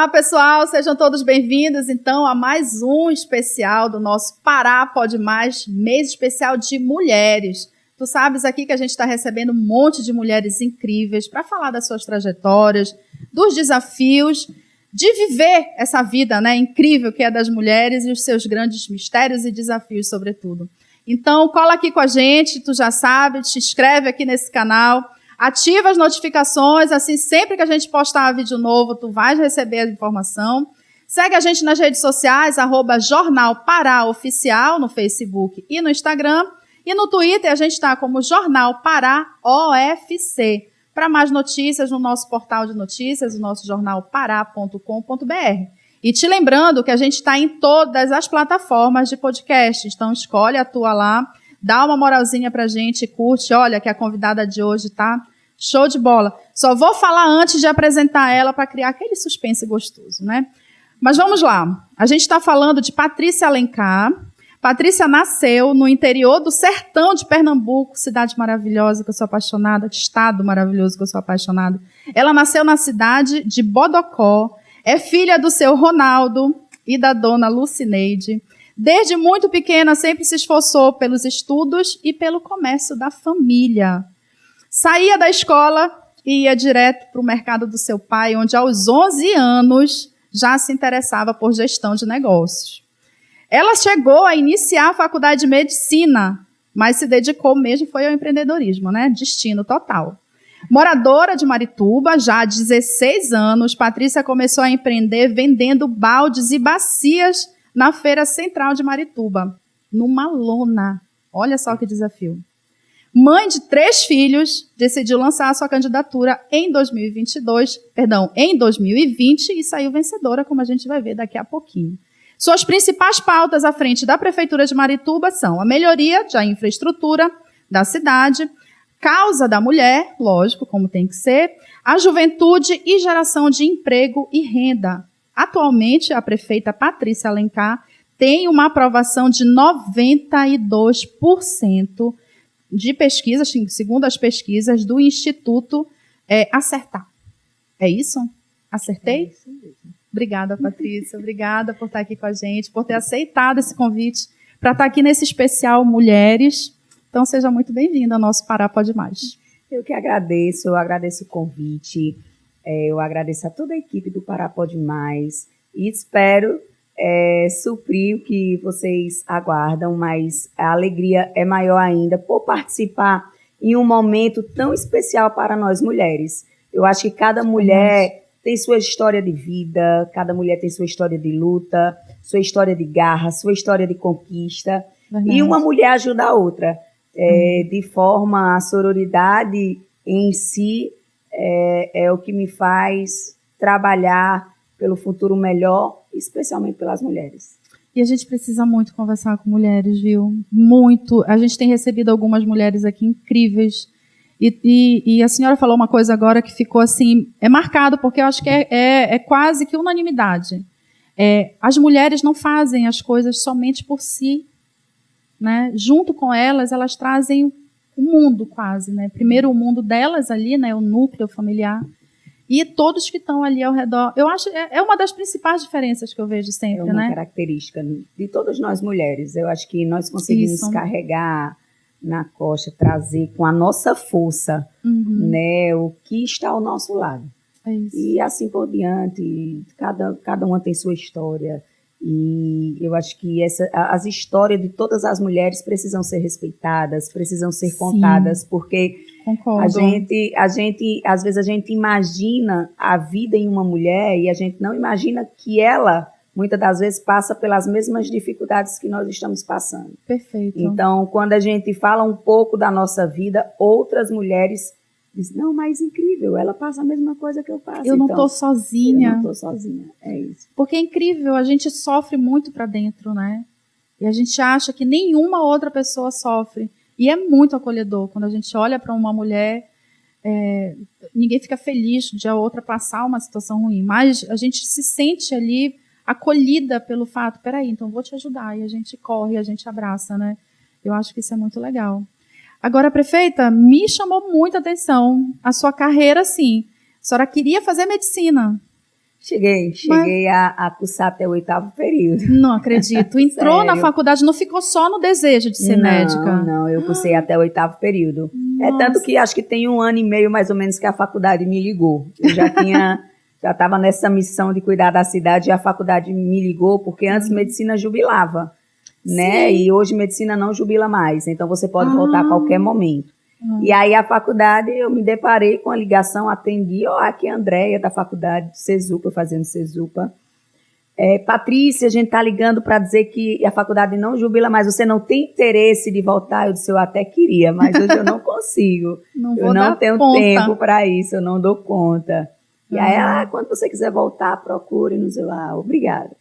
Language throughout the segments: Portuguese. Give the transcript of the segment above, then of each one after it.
Olá, pessoal, sejam todos bem-vindos, então, a mais um especial do nosso Pará Pode Mais, mês especial de mulheres. Tu sabes aqui que a gente está recebendo um monte de mulheres incríveis para falar das suas trajetórias, dos desafios, de viver essa vida, né, incrível que é das mulheres e os seus grandes mistérios e desafios, sobretudo. Então, cola aqui com a gente, tu já sabe, te inscreve aqui nesse canal, ativa as notificações, assim, sempre que a gente postar um vídeo novo, tu vais receber a informação. Segue a gente nas redes sociais, @Jornal Pará Oficial, no Facebook e no Instagram. E no Twitter a gente está como Jornal Pará OFC. Para mais notícias, no nosso portal de notícias, o nosso jornal pará.com.br. E te lembrando que a gente está em todas as plataformas de podcast. Então, escolhe a tua lá, dá uma moralzinha pra gente, curte. Olha que a convidada de hoje tá show de bola. Só vou falar antes de apresentar ela para criar aquele suspense gostoso, né? Mas vamos lá. A gente está falando de Patrícia Alencar. Patrícia nasceu no interior do sertão de Pernambuco, cidade maravilhosa que eu sou apaixonada, estado maravilhoso que eu sou apaixonada. Ela nasceu na cidade de Bodocó, é filha do seu Ronaldo e da dona Lucineide. Desde muito pequena sempre se esforçou pelos estudos e pelo comércio da família. Saía da escola e ia direto para o mercado do seu pai, onde aos 11 anos já se interessava por gestão de negócios. Ela chegou a iniciar a faculdade de medicina, mas se dedicou mesmo foi ao empreendedorismo, né? Destino total. Moradora de Marituba, já há 16 anos, Patrícia começou a empreender vendendo baldes e bacias na Feira Central de Marituba, numa lona. Olha só que desafio. Mãe de 3 filhos, decidiu lançar a sua candidatura em 2020 e saiu vencedora, como a gente vai ver daqui a pouquinho. Suas principais pautas à frente da Prefeitura de Marituba são a melhoria da infraestrutura da cidade, causa da mulher, lógico, como tem que ser, a juventude e geração de emprego e renda. Atualmente, a prefeita Patrícia Alencar tem uma aprovação de 92% de pesquisas, segundo as pesquisas do Instituto Acertar. É isso? Acertei? É isso mesmo. Obrigada, Patrícia. Obrigada por estar aqui com a gente, por ter aceitado esse convite para estar aqui nesse especial Mulheres. Então, seja muito bem-vinda ao nosso Pará Pode Mais. Eu que agradeço, eu agradeço o convite, eu agradeço a toda a equipe do Pará Pode Mais e espero suprir o que vocês aguardam, mas a alegria é maior ainda por participar em um momento tão especial para nós mulheres. Eu acho que cada mulher tem sua história de vida, cada mulher tem sua história de luta, sua história de garra, sua história de conquista. Verdade. E uma mulher ajuda a outra. De forma, a sororidade em si é o que me faz trabalhar pelo futuro melhor, especialmente pelas mulheres. E a gente precisa muito conversar com mulheres, viu? Muito. A gente tem recebido algumas mulheres aqui incríveis. E a senhora falou uma coisa agora que ficou assim, marcado, porque eu acho que é quase que unanimidade. As mulheres não fazem as coisas somente por si, né? Junto com elas, elas trazem o mundo quase, né? Primeiro o mundo delas ali, né? O núcleo familiar, e todos que estão ali ao redor. Eu acho é uma das principais diferenças que eu vejo sempre, né? É uma característica de todas nós mulheres. Eu acho que nós conseguimos carregar na costa, trazer com a nossa força, né, o que está ao nosso lado. E assim por diante, cada uma tem sua história. E eu acho que as histórias de todas as mulheres precisam ser respeitadas, precisam ser contadas, porque concordo. Às vezes a gente imagina a vida em uma mulher e a gente não imagina que ela, muitas das vezes, passa pelas mesmas dificuldades que nós estamos passando. Perfeito. Então, quando a gente fala um pouco da nossa vida, outras mulheres dizem, não, mas incrível, ela passa a mesma coisa que eu passo. Eu não estou sozinha. Eu não estou sozinha, é isso. Porque é incrível, a gente sofre muito para dentro, né? E a gente acha que nenhuma outra pessoa sofre. E é muito acolhedor quando a gente olha para uma mulher, ninguém fica feliz de a outra passar uma situação ruim, mas a gente se sente ali acolhida pelo fato, peraí, então vou te ajudar, e a gente corre, a gente abraça, né? Eu acho que isso é muito legal. Agora, prefeita, me chamou muita atenção a sua carreira, sim. A senhora queria fazer medicina, Cheguei a cursar até o 8º período. Não acredito. Entrou na faculdade, não ficou só no desejo de ser médica? Não, eu cursei até o 8º período. Nossa. É tanto que acho que tem 1 ano e meio, mais ou menos, que a faculdade me ligou. Eu já estava nessa missão de cuidar da cidade e a faculdade me ligou, porque antes medicina jubilava, né? E hoje medicina não jubila mais, então você pode voltar a qualquer momento. E aí a faculdade, eu me deparei com a ligação, atendi, aqui é a Andréia da faculdade de Cesupa, fazendo Cesupa. Patrícia, a gente tá ligando para dizer que a faculdade não jubila mais, você não tem interesse de voltar? Eu disse, eu até queria, mas hoje eu não consigo. Eu não tenho tempo para isso, eu não dou conta. E aí, quando você quiser voltar, procure-nos. Obrigada.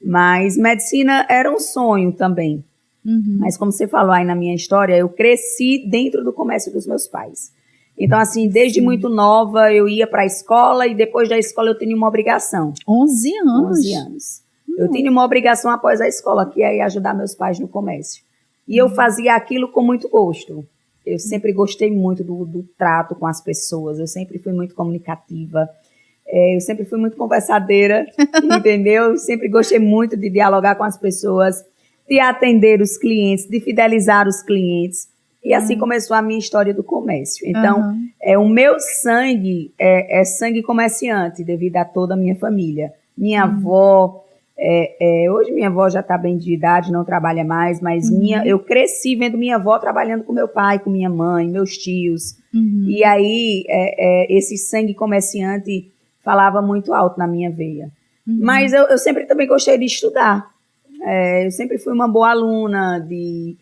Mas medicina era um sonho também. Mas como você falou aí na minha história, eu cresci dentro do comércio dos meus pais. Então, assim, desde muito nova, eu ia para a escola e depois da escola eu tinha uma obrigação. 11 anos? 11 anos. Eu tinha uma obrigação após a escola, que é ajudar meus pais no comércio. E eu fazia aquilo com muito gosto. Eu sempre gostei muito do trato com as pessoas, eu sempre fui muito comunicativa. Eu sempre fui muito conversadeira, entendeu? Eu sempre gostei muito de dialogar com as pessoas, de atender os clientes, de fidelizar os clientes. E assim começou a minha história do comércio. Então, o meu sangue é sangue comerciante, devido a toda a minha família. Minha avó, hoje minha avó já está bem de idade, não trabalha mais, mas eu cresci vendo minha avó trabalhando com meu pai, com minha mãe, meus tios. E aí, esse sangue comerciante falava muito alto na minha veia. Mas eu sempre também gostei de estudar. Eu sempre fui uma boa aluna, de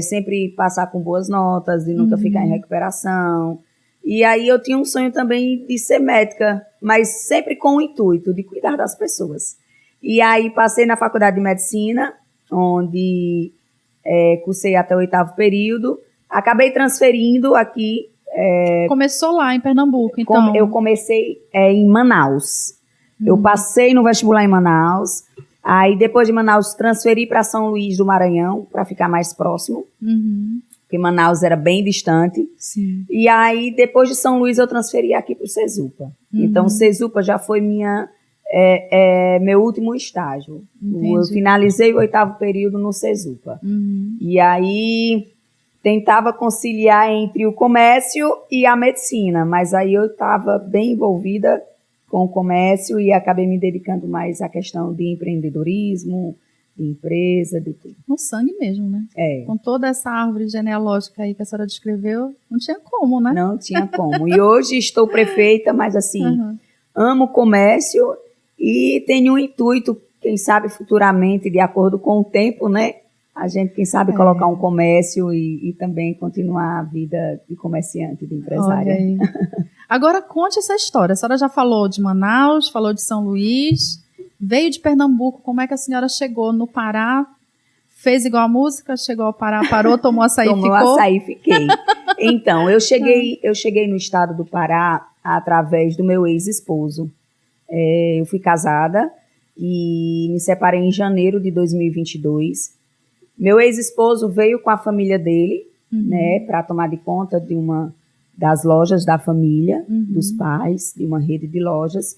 sempre passar com boas notas, de nunca ficar em recuperação. E aí eu tinha um sonho também de ser médica, mas sempre com o intuito de cuidar das pessoas. E aí passei na faculdade de medicina, onde cursei até o 8º período. Acabei transferindo aqui. Começou lá em Pernambuco, então? Eu comecei em Manaus. Eu passei no vestibular em Manaus. Aí, depois de Manaus, transferi para São Luís do Maranhão, para ficar mais próximo, porque Manaus era bem distante. Sim. E aí, depois de São Luís, eu transferi aqui para o Cesupa. Então, o Cesupa já foi meu último estágio. Entendi. Eu finalizei o 8º período no Cesupa. E aí, tentava conciliar entre o comércio e a medicina, mas aí eu estava bem envolvida com o comércio e acabei me dedicando mais à questão de empreendedorismo, de empresa, de tudo. No sangue mesmo, né? Com toda essa árvore genealógica aí que a senhora descreveu, não tinha como, né? Não tinha como. E hoje estou prefeita, mas assim, amo o comércio e tenho um intuito, quem sabe futuramente, de acordo com o tempo, né? A gente, quem sabe, colocar um comércio e também continuar a vida de comerciante, de empresária. Olha aí. Agora, conte essa história. A senhora já falou de Manaus, falou de São Luís, veio de Pernambuco. Como é que a senhora chegou no Pará? Fez igual a música? Chegou ao Pará, parou, tomou açaí e ficou? Tomou açaí e fiquei. Então, eu cheguei no estado do Pará através do meu ex-esposo. Eu fui casada e me separei em janeiro de 2022. Meu ex-esposo veio com a família dele, né, para tomar de conta de uma das lojas da família, dos pais, de uma rede de lojas.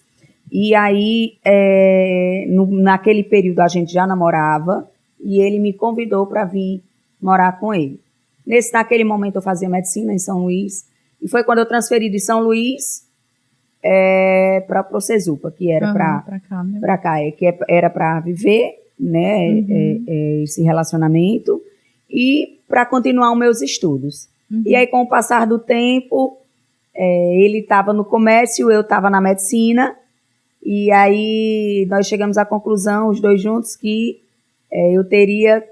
E aí, naquele período, a gente já namorava e ele me convidou para vir morar com ele. Naquele momento, eu fazia medicina em São Luís. E foi quando eu transferi de São Luís para o Cesupa, que era para cá, que era para viver, né, esse relacionamento e para continuar os meus estudos. E aí, com o passar do tempo, ele estava no comércio, eu estava na medicina, e aí nós chegamos à conclusão, os dois juntos, que eu teria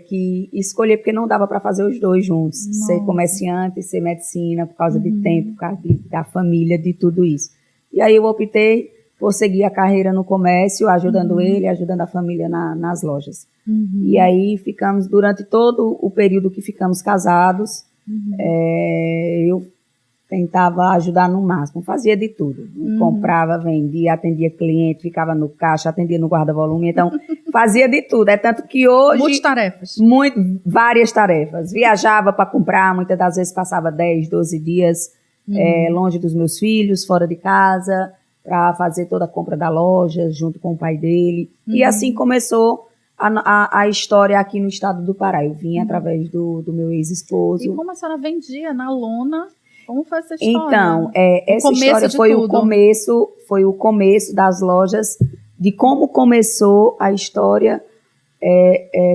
que escolher, porque não dava para fazer os dois juntos. Nossa. Ser comerciante, ser medicina, por causa de tempo, por causa da família, de tudo isso. E aí eu optei por seguir a carreira no comércio, ajudando ele, ajudando a família nas lojas. E aí ficamos, durante todo o período que ficamos casados, eu tentava ajudar no máximo, fazia de tudo. Comprava, vendia, atendia cliente, ficava no caixa, atendia no guarda-volume, então fazia de tudo. É tanto que hoje... Muitas tarefas. Várias tarefas. Viajava para comprar, muitas das vezes passava 10, 12 dias longe dos meus filhos, fora de casa. para fazer toda a compra da loja, junto com o pai dele. E assim começou a história aqui no estado do Pará. Eu vim através do meu ex-esposo. E como a senhora vendia na lona? Como foi essa história? Então, essa história foi o começo das lojas, de como começou a história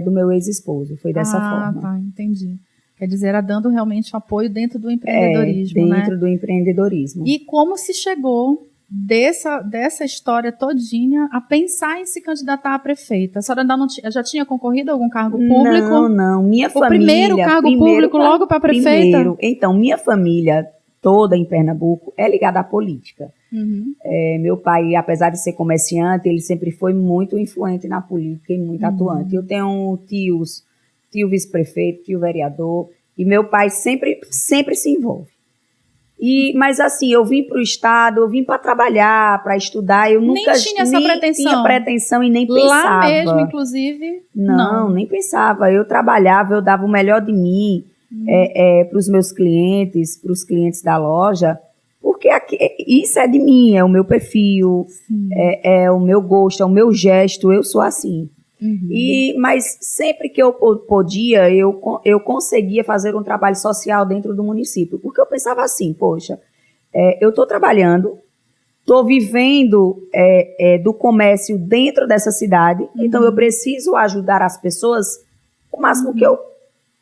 do meu ex-esposo. Foi dessa forma. Tá, entendi. Quer dizer, era dando realmente apoio dentro do empreendedorismo, dentro do empreendedorismo. E como se chegou dessa história todinha a pensar em se candidatar a prefeita? A senhora ainda não já tinha concorrido a algum cargo público? Não. Minha família... O primeiro cargo público logo para prefeita? Então, minha família toda em Pernambuco é ligada à política. Meu pai, apesar de ser comerciante, ele sempre foi muito influente na política e muito atuante. Eu tenho tio vice-prefeito, tio vereador, e meu pai sempre se envolve. Mas assim, eu vim para o estado, eu vim para trabalhar, para estudar, eu nunca tinha essa pretensão. Tinha pretensão e nem pensava. Lá mesmo, inclusive? Não, nem pensava. Eu trabalhava, eu dava o melhor de mim para os meus clientes, para os clientes da loja, porque isso é de mim, é o meu perfil, é o meu gosto, é o meu gesto, eu sou assim. Mas sempre que eu podia, eu conseguia fazer um trabalho social dentro do município, porque eu pensava assim, poxa, eu estou trabalhando, estou vivendo do comércio dentro dessa cidade, então eu preciso ajudar as pessoas o máximo que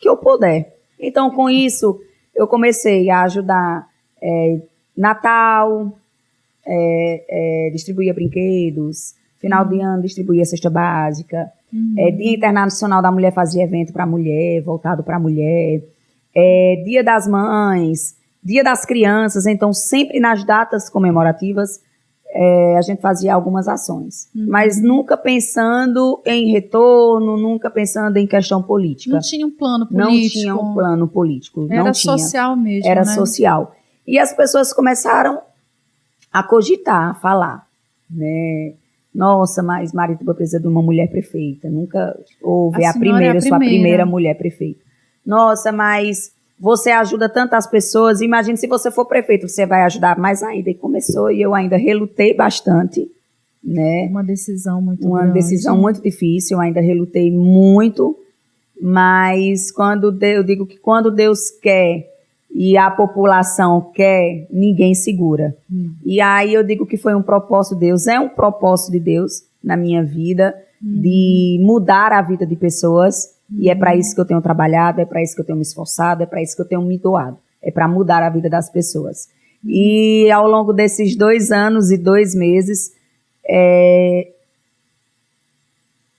eu puder. Então, com isso, eu comecei a ajudar Natal, distribuía brinquedos, final de ano distribuía cesta básica, Dia Internacional da Mulher fazia evento para mulher, voltado para mulher, Dia das Mães, Dia das Crianças, então sempre nas datas comemorativas a gente fazia algumas ações, mas nunca pensando em retorno, nunca pensando em questão política. Não tinha um plano político? Não tinha um plano político. Era social mesmo, Era né? social. E as pessoas começaram a cogitar, a falar, né? Nossa, mas Marituba precisa de uma mulher prefeita. Nunca houve sua primeira mulher prefeita. Nossa, mas você ajuda tantas pessoas. Imagine se você for prefeito, você vai ajudar mais ainda. E começou, e eu ainda relutei bastante, né? Uma decisão muito grande. Uma decisão muito difícil, eu ainda relutei muito. Mas eu digo que quando Deus quer e a população quer, ninguém segura. E aí eu digo que foi um propósito de Deus, é um propósito de Deus na minha vida, de mudar a vida de pessoas, e é para isso que eu tenho trabalhado, é para isso que eu tenho me esforçado, é para isso que eu tenho me doado, é para mudar a vida das pessoas. E ao longo desses 2 anos e 2 meses,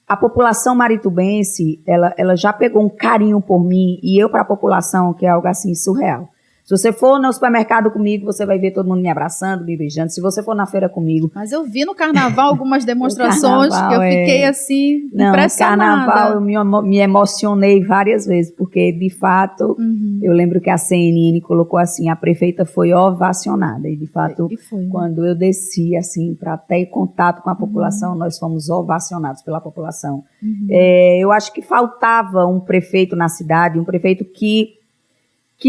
a população maritubense, ela já pegou um carinho por mim, e eu para a população, que é algo assim surreal. Se você for no supermercado comigo, você vai ver todo mundo me abraçando, me beijando. Se você for na feira comigo... Mas eu vi no carnaval algumas demonstrações que eu fiquei assim, impressionada. No carnaval eu me emocionei várias vezes, porque de fato, eu lembro que a CNN colocou assim, a prefeita foi ovacionada. E de fato, quando eu desci assim, para ter contato com a população, nós fomos ovacionados pela população. Eu acho que faltava um prefeito na cidade, um prefeito que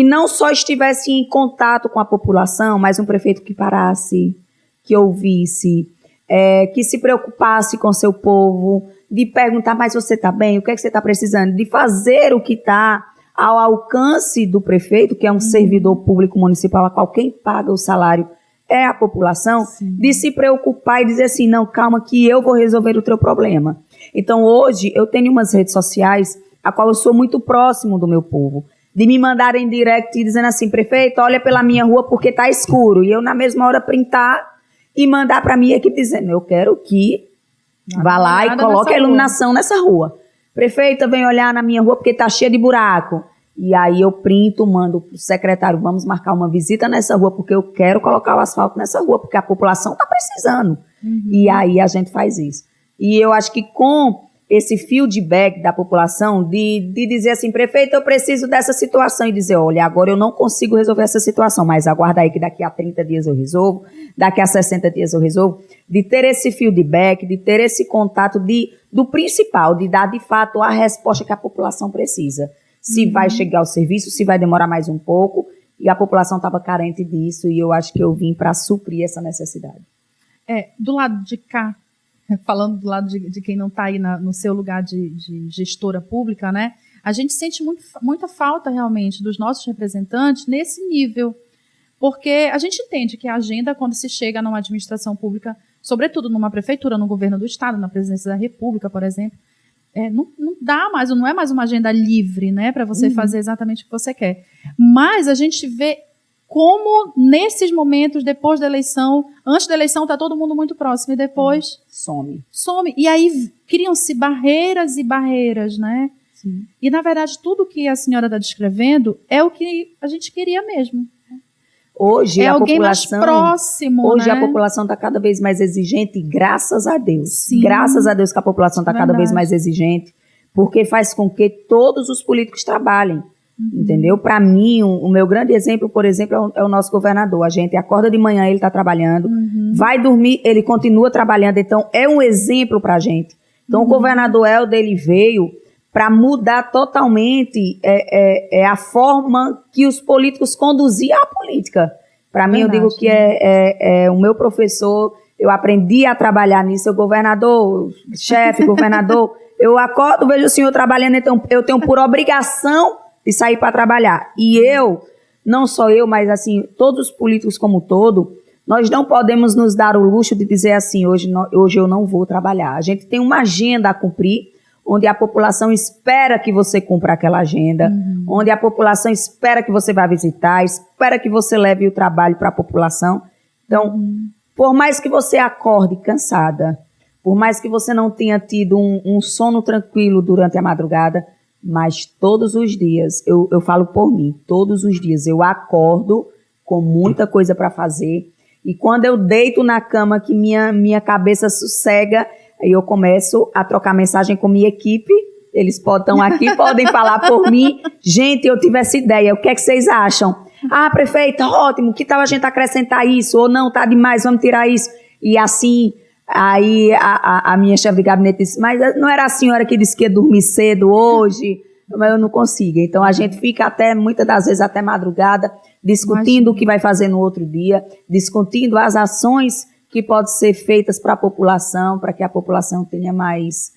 não só estivesse em contato com a população, mas um prefeito que parasse, que ouvisse, que se preocupasse com seu povo, de perguntar, mas você está bem? O que é que você está precisando? De fazer o que está ao alcance do prefeito, que é um servidor público municipal, a qual quem paga o salário é a população, de se preocupar e dizer assim, não, calma que eu vou resolver o teu problema. Então hoje eu tenho umas redes sociais a qual eu sou muito próximo do meu povo, de me mandarem direct dizendo assim, prefeito, olha pela minha rua porque tá escuro. E eu, na mesma hora, printar e mandar para a minha equipe dizendo, eu quero que vá lá e coloque a iluminação nessa rua. Prefeita, vem olhar na minha rua porque tá cheia de buraco. E aí eu printo, mando pro secretário, vamos marcar uma visita nessa rua porque eu quero colocar o asfalto nessa rua, porque a população tá precisando. E aí a gente faz isso. E eu acho que com esse feedback da população de dizer assim, prefeito, eu preciso dessa situação, e dizer, olha, agora eu não consigo resolver essa situação, mas aguarda aí que daqui a 30 dias eu resolvo, daqui a 60 dias eu resolvo, de ter esse feedback, de ter esse contato do principal, de dar de fato a resposta que a população precisa. Se vai chegar o serviço, se vai demorar mais um pouco, e a população estava carente disso, e eu acho que eu vim para suprir essa necessidade. Do lado de cá, falando do lado de quem não está aí no seu lugar de gestora pública, né? A gente sente muita falta realmente dos nossos representantes nesse nível, porque a gente entende que a agenda, quando se chega numa administração pública, sobretudo numa prefeitura, no governo do estado, na presidência da república, por exemplo, não dá mais, não é mais uma agenda livre, né, para você fazer exatamente o que você quer. Mas a gente vê como nesses momentos, depois da eleição, antes da eleição está todo mundo muito próximo e depois some. E aí criam-se barreiras e barreiras, né? Sim. E na verdade tudo que a senhora está descrevendo é o que a gente queria mesmo. Hoje a alguém população, mais próximo, hoje né? A população está cada vez mais exigente, e graças a Deus. Sim. Graças a Deus que a população está cada vez mais exigente, porque faz com que todos os políticos trabalhem. Entendeu? Para mim, o meu grande exemplo, por exemplo, é o nosso governador. A gente acorda de manhã, ele está trabalhando, vai dormir, ele continua trabalhando. Então, é um exemplo para a gente. Então, o governador Helder, ele veio para mudar totalmente a forma que os políticos conduziam a política. Para mim, eu digo que o meu professor, eu aprendi a trabalhar nisso. O governador, chefe, governador, eu acordo, vejo o senhor trabalhando, então eu tenho por obrigação de sair para trabalhar. E não só eu, mas assim, todos os políticos como um todo, nós não podemos nos dar o luxo de dizer assim, hoje eu não vou trabalhar. A gente tem uma agenda a cumprir, onde a população espera que você cumpra aquela agenda, onde a população espera que você vá visitar, espera que você leve o trabalho para a população. Então, por mais que você acorde cansada, por mais que você não tenha tido um sono tranquilo durante a madrugada, mas todos os dias, eu falo por mim, todos os dias eu acordo com muita coisa para fazer, e quando eu deito na cama que minha cabeça sossega, aí eu começo a trocar mensagem com minha equipe, eles estão aqui, podem falar por mim. Gente, eu tive essa ideia, o que é que vocês acham? Ah, prefeita, ótimo, que tal a gente acrescentar isso? Ou não, tá demais, vamos tirar isso. E assim, aí a minha chefe de gabinete disse, mas não era a senhora que disse que ia dormir cedo hoje? Mas eu não consigo. Então a gente fica muitas das vezes até madrugada, discutindo o que vai fazer no outro dia, discutindo as ações que podem ser feitas para a população, para que a população tenha mais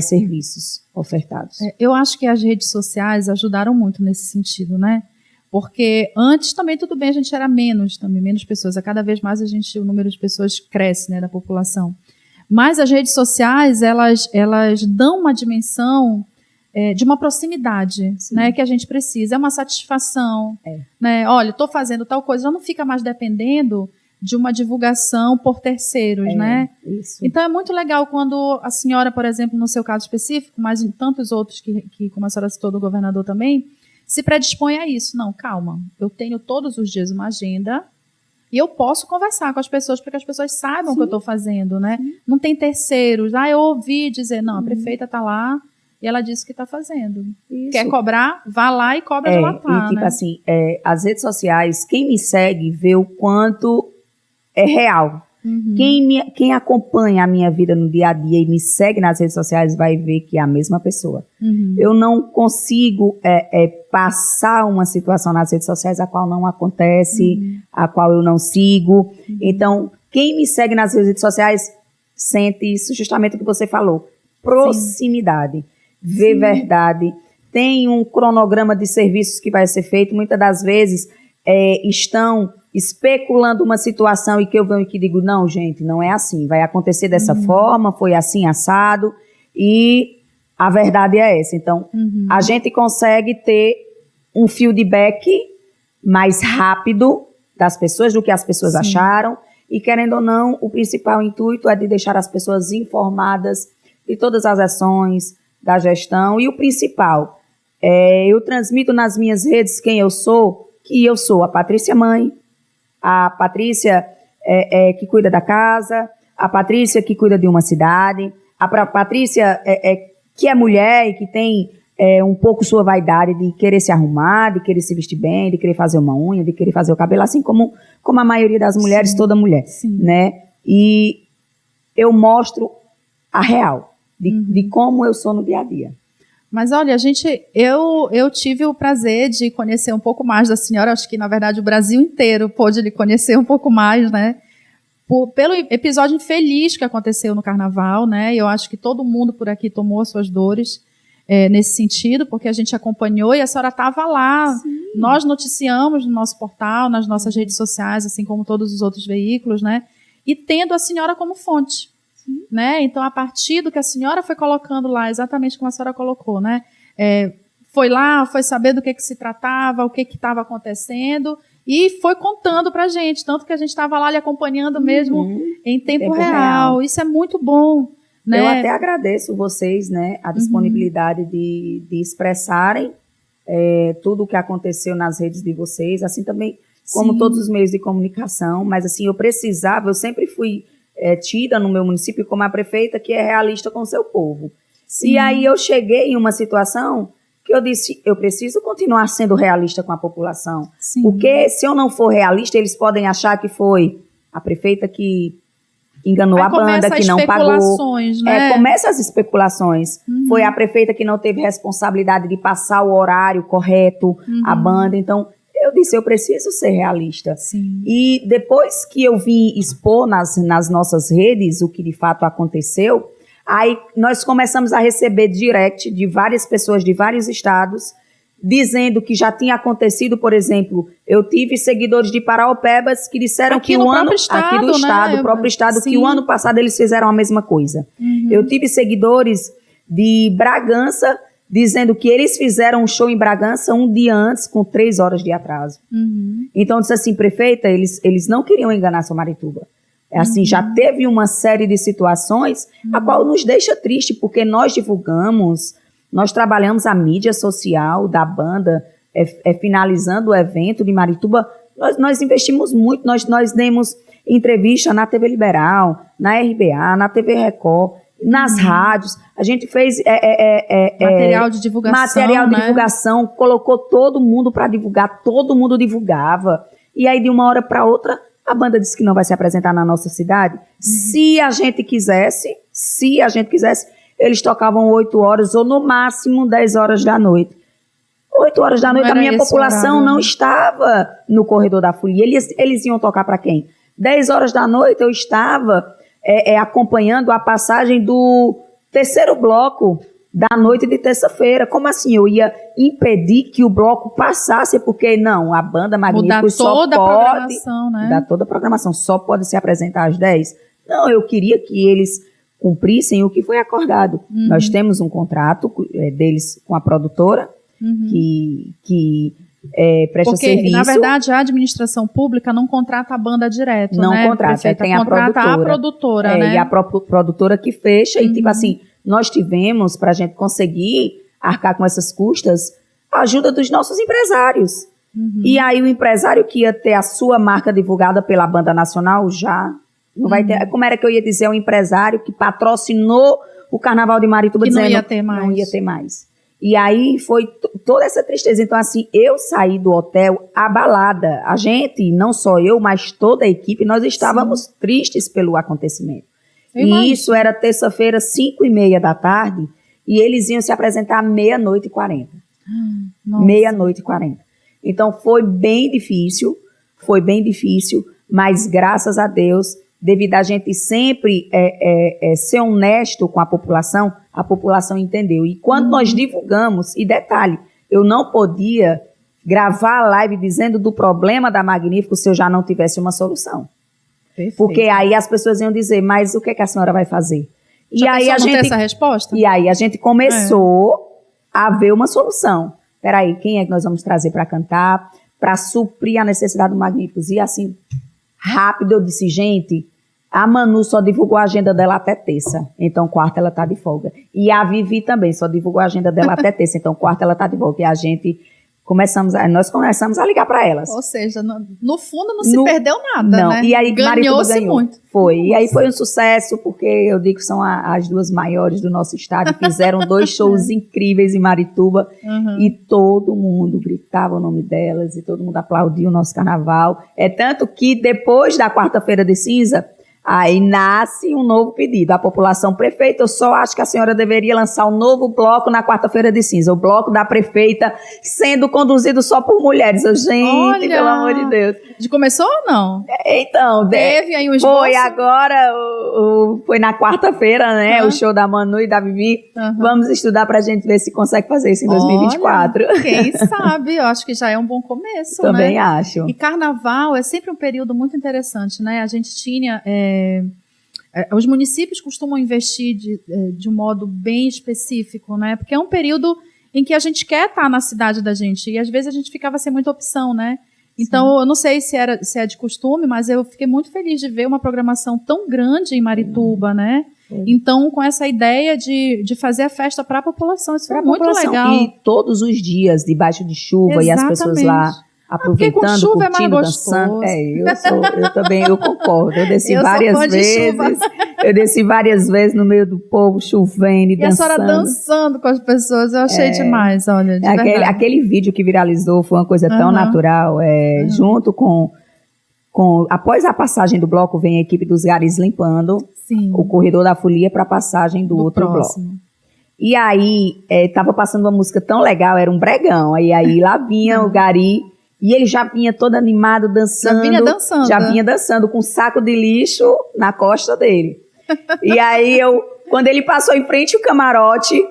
serviços ofertados. Eu acho que as redes sociais ajudaram muito nesse sentido, né? Porque antes também tudo bem, a gente era menos pessoas. A cada vez mais o número de pessoas cresce, né, da população. Mas as redes sociais, elas dão uma dimensão de uma proximidade, né, que a gente precisa. É uma satisfação. Né? Olha, estou fazendo tal coisa, já não fica mais dependendo de uma divulgação por terceiros, né? Isso. Então é muito legal quando a senhora, por exemplo, no seu caso específico, mas em tantos outros que como a senhora citou do governador também, se predispõe a isso. Não, calma, eu tenho todos os dias uma agenda e eu posso conversar com as pessoas para que as pessoas saibam o que eu estou fazendo, né? Não tem terceiros. Eu ouvi dizer, não, a prefeita está lá e ela disse que está fazendo. Isso. Quer cobrar? Vá lá e cobra de lá tá, e tipo né? assim, as redes sociais, quem me segue vê o quanto é real. Quem acompanha a minha vida no dia a dia e me segue nas redes sociais vai ver que é a mesma pessoa. Eu não consigo passar uma situação nas redes sociais a qual não acontece, a qual eu não sigo. Então, quem me segue nas redes sociais sente isso, justamente o que você falou. Proximidade. Vê verdade. Tem um cronograma de serviços que vai ser feito. Muitas das vezes estão especulando uma situação e que eu venho e que digo, não, gente, não é assim, vai acontecer dessa forma, foi assim, assado, e a verdade é essa. Então, a gente consegue ter um feedback mais rápido das pessoas, do que as pessoas acharam, e querendo ou não, o principal intuito é de deixar as pessoas informadas de todas as ações da gestão, e o principal, eu transmito nas minhas redes quem eu sou, que eu sou a Patrícia mãe, a Patrícia que cuida da casa, a Patrícia que cuida de uma cidade, a Patrícia que é mulher e que tem um pouco sua vaidade de querer se arrumar, de querer se vestir bem, de querer fazer uma unha, de querer fazer o cabelo, assim como a maioria das mulheres, toda mulher, né? E eu mostro a real de como eu sou no dia a dia. Mas olha, eu tive o prazer de conhecer um pouco mais da senhora, acho que na verdade o Brasil inteiro pôde lhe conhecer um pouco mais, né? pelo episódio infeliz que aconteceu no carnaval, né? Eu acho que todo mundo por aqui tomou as suas dores nesse sentido, porque a gente acompanhou e a senhora estava lá. Sim. Nós noticiamos no nosso portal, nas nossas redes sociais, assim como todos os outros veículos, né? E tendo a senhora como fonte, né? Então, a partir do que a senhora foi colocando lá, exatamente como a senhora colocou, né? Foi lá, foi saber do que se tratava, o que estava acontecendo e foi contando pra gente, tanto que a gente estava lá lhe acompanhando mesmo em tempo real. Isso é muito bom, né? Eu até agradeço vocês, né, a disponibilidade de expressarem tudo o que aconteceu nas redes de vocês, assim também como todos os meios de comunicação, mas assim, eu sempre fui tida no meu município como a prefeita que é realista com o seu povo. Sim. E aí eu cheguei em uma situação que eu disse, eu preciso continuar sendo realista com a população. Sim. Porque se eu não for realista, eles podem achar que foi a prefeita que enganou a banda, que não pagou. Né? Começa as especulações. Foi a prefeita que não teve responsabilidade de passar o horário correto à banda. Então, eu disse, eu preciso ser realista. Sim. E depois que eu vim expor nas nossas redes o que de fato aconteceu, aí nós começamos a receber direct de várias pessoas de vários estados, dizendo que já tinha acontecido, por exemplo, eu tive seguidores de Paraopebas que disseram aqui que o ano... Aqui do estado, próprio estado, que o ano passado eles fizeram a mesma coisa. Eu tive seguidores de Bragança dizendo que eles fizeram um show em Bragança um dia antes, com 3 horas de atraso. Então, disse assim, prefeita, eles não queriam enganar Somarituba. Assim, já teve uma série de situações a qual nos deixa triste, porque nós divulgamos, nós trabalhamos a mídia social da banda, finalizando o evento de Marituba, nós investimos muito, nós demos entrevista na TV Liberal, na RBA, na TV Record, nas rádios, a gente fez material de divulgação, colocou todo mundo para divulgar, todo mundo divulgava, e aí de uma hora para outra, a banda disse que não vai se apresentar na nossa cidade. Se a gente quisesse, eles tocavam 8 horas ou no máximo 10 horas da noite. 8 horas da noite a minha população não estava no corredor da folia. Eles iam tocar para quem? 10 horas da noite eu estava acompanhando a passagem do terceiro bloco da noite de terça-feira. Como assim? Eu ia impedir que o bloco passasse, porque não, a banda Magnífico só pode... Mudar toda a programação, só pode se apresentar às 10. Não, eu queria que eles cumprissem o que foi acordado. Nós temos um contrato deles com a produtora, que presta serviço. Porque, na verdade, a administração pública não contrata a banda direto, não né? Contrata, tem a produtora. Né? E a produtora que fecha, e tipo assim, nós tivemos, para a gente conseguir arcar com essas custas, a ajuda dos nossos empresários. E aí o empresário que ia ter a sua marca divulgada pela banda nacional, já não vai ter. Como era que eu ia dizer, um empresário que patrocinou o Carnaval de Marituba, dizendo não ia ter mais. E aí foi toda essa tristeza. Então, assim, eu saí do hotel abalada. A gente, não só eu, mas toda a equipe, nós estávamos tristes pelo acontecimento. E isso era terça-feira, 5h30 da tarde, e eles iam se apresentar 00:40. 00:40. Então, foi bem difícil, mas graças a Deus, devido a gente sempre ser honesto com a população entendeu. E quando nós divulgamos, e detalhe, eu não podia gravar a live dizendo do problema da Magnífico se eu já não tivesse uma solução. Perfeito. Porque aí as pessoas iam dizer, mas o que a senhora vai fazer? E aí a gente essa resposta? E aí a gente começou a ver uma solução. Peraí, quem é que nós vamos trazer para cantar, para suprir a necessidade do Magníficos? E assim, rápido eu disse, gente, a Manu só divulgou a agenda dela até terça, então quarta ela tá de folga. E a Vivi também só divulgou a agenda dela até terça, então quarta ela tá de folga. E a gente nós começamos a ligar para elas. Ou seja, no fundo não se perdeu nada, né? E aí ganhou-se muito. Foi. E aí foi um sucesso, porque eu digo que são as duas maiores do nosso estado, fizeram 2 shows incríveis em Marituba, e todo mundo gritava o nome delas, e todo mundo aplaudiu o nosso carnaval. É tanto que depois da quarta-feira de cinza, Aí nasce um novo pedido. A população prefeita, eu só acho que a senhora deveria lançar um novo bloco na quarta-feira de cinza. O bloco da prefeita sendo conduzido só por mulheres. Eu, gente, Olha, pelo amor de Deus. Começou ou não? Então, Teve aí um esboço? foi agora, foi na quarta-feira, né? O show da Manu e da Vivi. Vamos estudar pra gente ver se consegue fazer isso em 2024. Olha, quem sabe? Eu acho que já é um bom começo, Também né? acho. E carnaval é sempre um período muito interessante, né? A gente tinha... os municípios costumam investir de um modo bem específico, né? Porque é um período em que a gente quer estar na cidade da gente e às vezes a gente ficava sem muita opção, né? Então, eu não sei se é de costume, mas eu fiquei muito feliz de ver uma programação tão grande em Marituba, né? Então, com essa ideia de fazer a festa para a população, isso foi muito legal. E todos os dias, debaixo de chuva, e as pessoas lá aproveitando, com chuva curtindo, é mais dançando. gostoso. Eu também concordo. Eu desci Eu várias sou fã de vezes. chuva. Eu desci várias vezes no meio do povo, chovendo e dançando. E a senhora dançando com as pessoas, eu achei demais, olha, de verdade. Aquele vídeo que viralizou foi uma coisa tão natural. Junto com... Após a passagem do bloco, vem a equipe dos garis limpando o corredor da folia para a passagem do outro próximo bloco. E aí, tava passando uma música tão legal, era um bregão. Aí lá vinha o gari, e ele já vinha todo animado, dançando. Já vinha dançando, com um saco de lixo na costa dele. E aí, quando ele passou em frente ao camarote,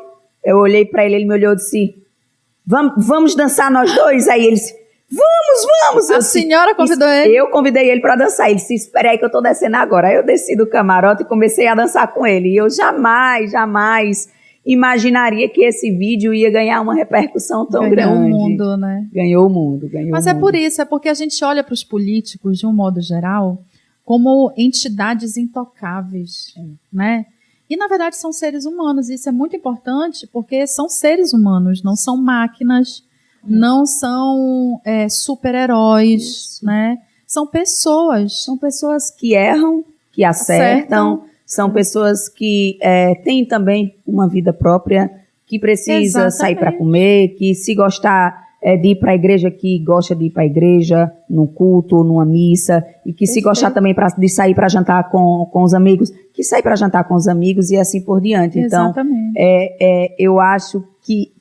eu olhei para ele, ele me olhou e disse, vamos dançar nós dois? Aí ele disse, vamos! A senhora convidou ele? Eu convidei ele para dançar. Ele disse, espera aí que eu tô descendo agora. Aí eu desci do camarote e comecei a dançar com ele. E eu jamais imaginaria que esse vídeo ia ganhar uma repercussão tão grande. Ganhou o mundo, né? Ganhou o mundo. Mas é por isso, é porque a gente olha para os políticos, de um modo geral, como entidades intocáveis, né? E, na verdade, são seres humanos. Isso é muito importante porque são seres humanos, não são máquinas, não são super-heróis, né? São pessoas. São pessoas que erram, que acertam. São pessoas que têm também uma vida própria, que precisa sair para comer, que se gostar de ir para a igreja, que gosta de ir para a igreja, num culto, numa missa, e que se gostar também de sair para jantar com os amigos, que sai para jantar com os amigos e assim por diante. Exatamente. Então, eu acho que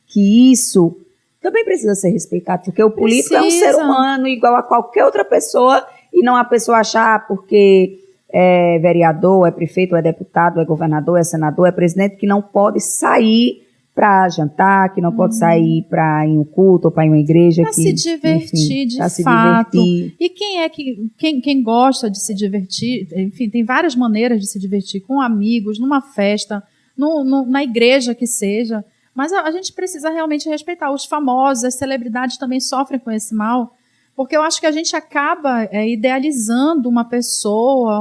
isso também precisa ser respeitado, porque o político é um ser humano igual a qualquer outra pessoa, e não a pessoa achar porque é vereador, é prefeito, é deputado, é governador, é senador, é presidente, que não pode sair para jantar, que não pode sair para ir em um culto ou para ir em uma igreja. Para se divertir, de fato. E quem gosta de se divertir, enfim, tem várias maneiras de se divertir, com amigos, numa festa, na igreja que seja, mas a gente precisa realmente respeitar. Os famosos, as celebridades também sofrem com esse mal, porque eu acho que a gente acaba idealizando uma pessoa,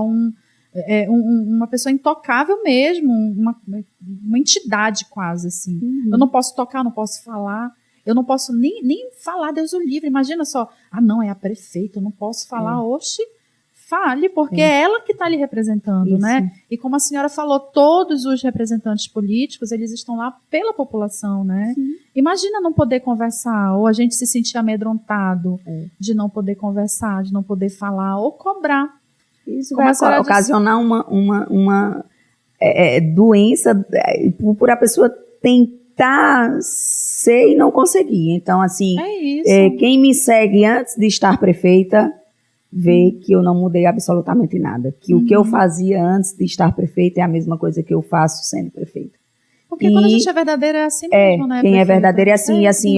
uma pessoa intocável mesmo, uma entidade quase assim. Eu não posso tocar, não posso falar, eu não posso nem falar, Deus o livre. Imagina só, não, é a prefeita, eu não posso falar. Oxe, fale, porque é ela que está ali representando, né? E como a senhora falou, todos os representantes políticos, eles estão lá pela população, né? Imagina não poder conversar, ou a gente se sentir amedrontado de não poder conversar, de não poder falar, ou cobrar. Isso vai ocasionar uma doença por a pessoa tentar ser e não conseguir. Então, assim, quem me segue antes de estar prefeita vê que eu não mudei absolutamente nada. Que o que eu fazia antes de estar prefeita é a mesma coisa que eu faço sendo prefeita. Porque quando a gente é verdadeira é assim mesmo, né? Quem é verdadeira é assim. E assim,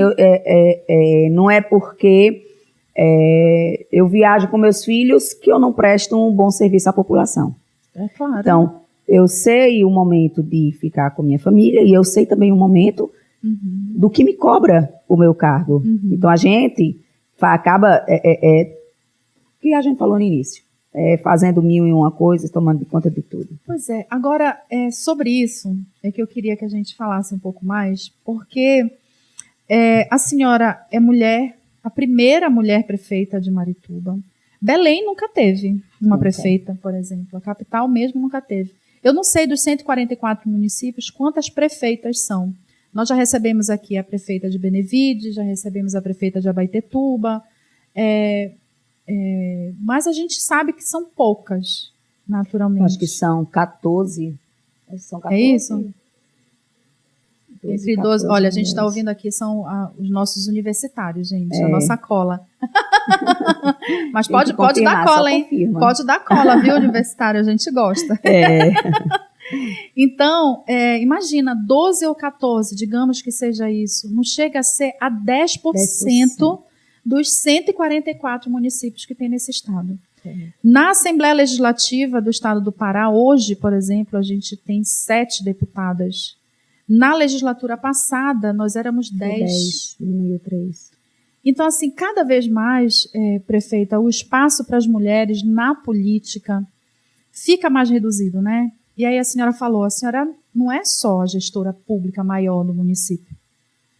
não é porque eu viajo com meus filhos que eu não presto um bom serviço à população. É claro. Então, eu sei o momento de ficar com minha família e eu sei também o momento do que me cobra o meu cargo. Então, a gente acaba... que a gente falou no início, fazendo mil e uma coisas, tomando conta de tudo. Pois é, agora, sobre isso, é que eu queria que a gente falasse um pouco mais, porque a senhora é mulher, a primeira mulher prefeita de Marituba. Belém nunca teve uma prefeita, por exemplo, a capital mesmo nunca teve. Eu não sei dos 144 municípios quantas prefeitas são. Nós já recebemos aqui a prefeita de Benevides, já recebemos a prefeita de Abaetetuba, mas a gente sabe que são poucas. naturalmente. Acho que são 14. São 14. É isso? 12, Entre 12. 14 Olha, a gente está mulheres. ouvindo aqui, são os nossos universitários, gente, a nossa cola. Mas Tem que pode dar confirmar, cola, só hein? confirma. Pode dar cola, viu, universitário? A gente gosta. Então, imagina, 12 ou 14, digamos que seja isso, não chega a ser a 10% dos 144 municípios que tem nesse estado. Na Assembleia Legislativa do Estado do Pará, hoje, por exemplo, a gente tem 7 deputadas. Na legislatura passada, nós éramos 10. Diminuiu 3. Então, assim, cada vez mais, prefeita, o espaço para as mulheres na política fica mais reduzido, né? E aí a senhora falou, a senhora não é só a gestora pública maior do município.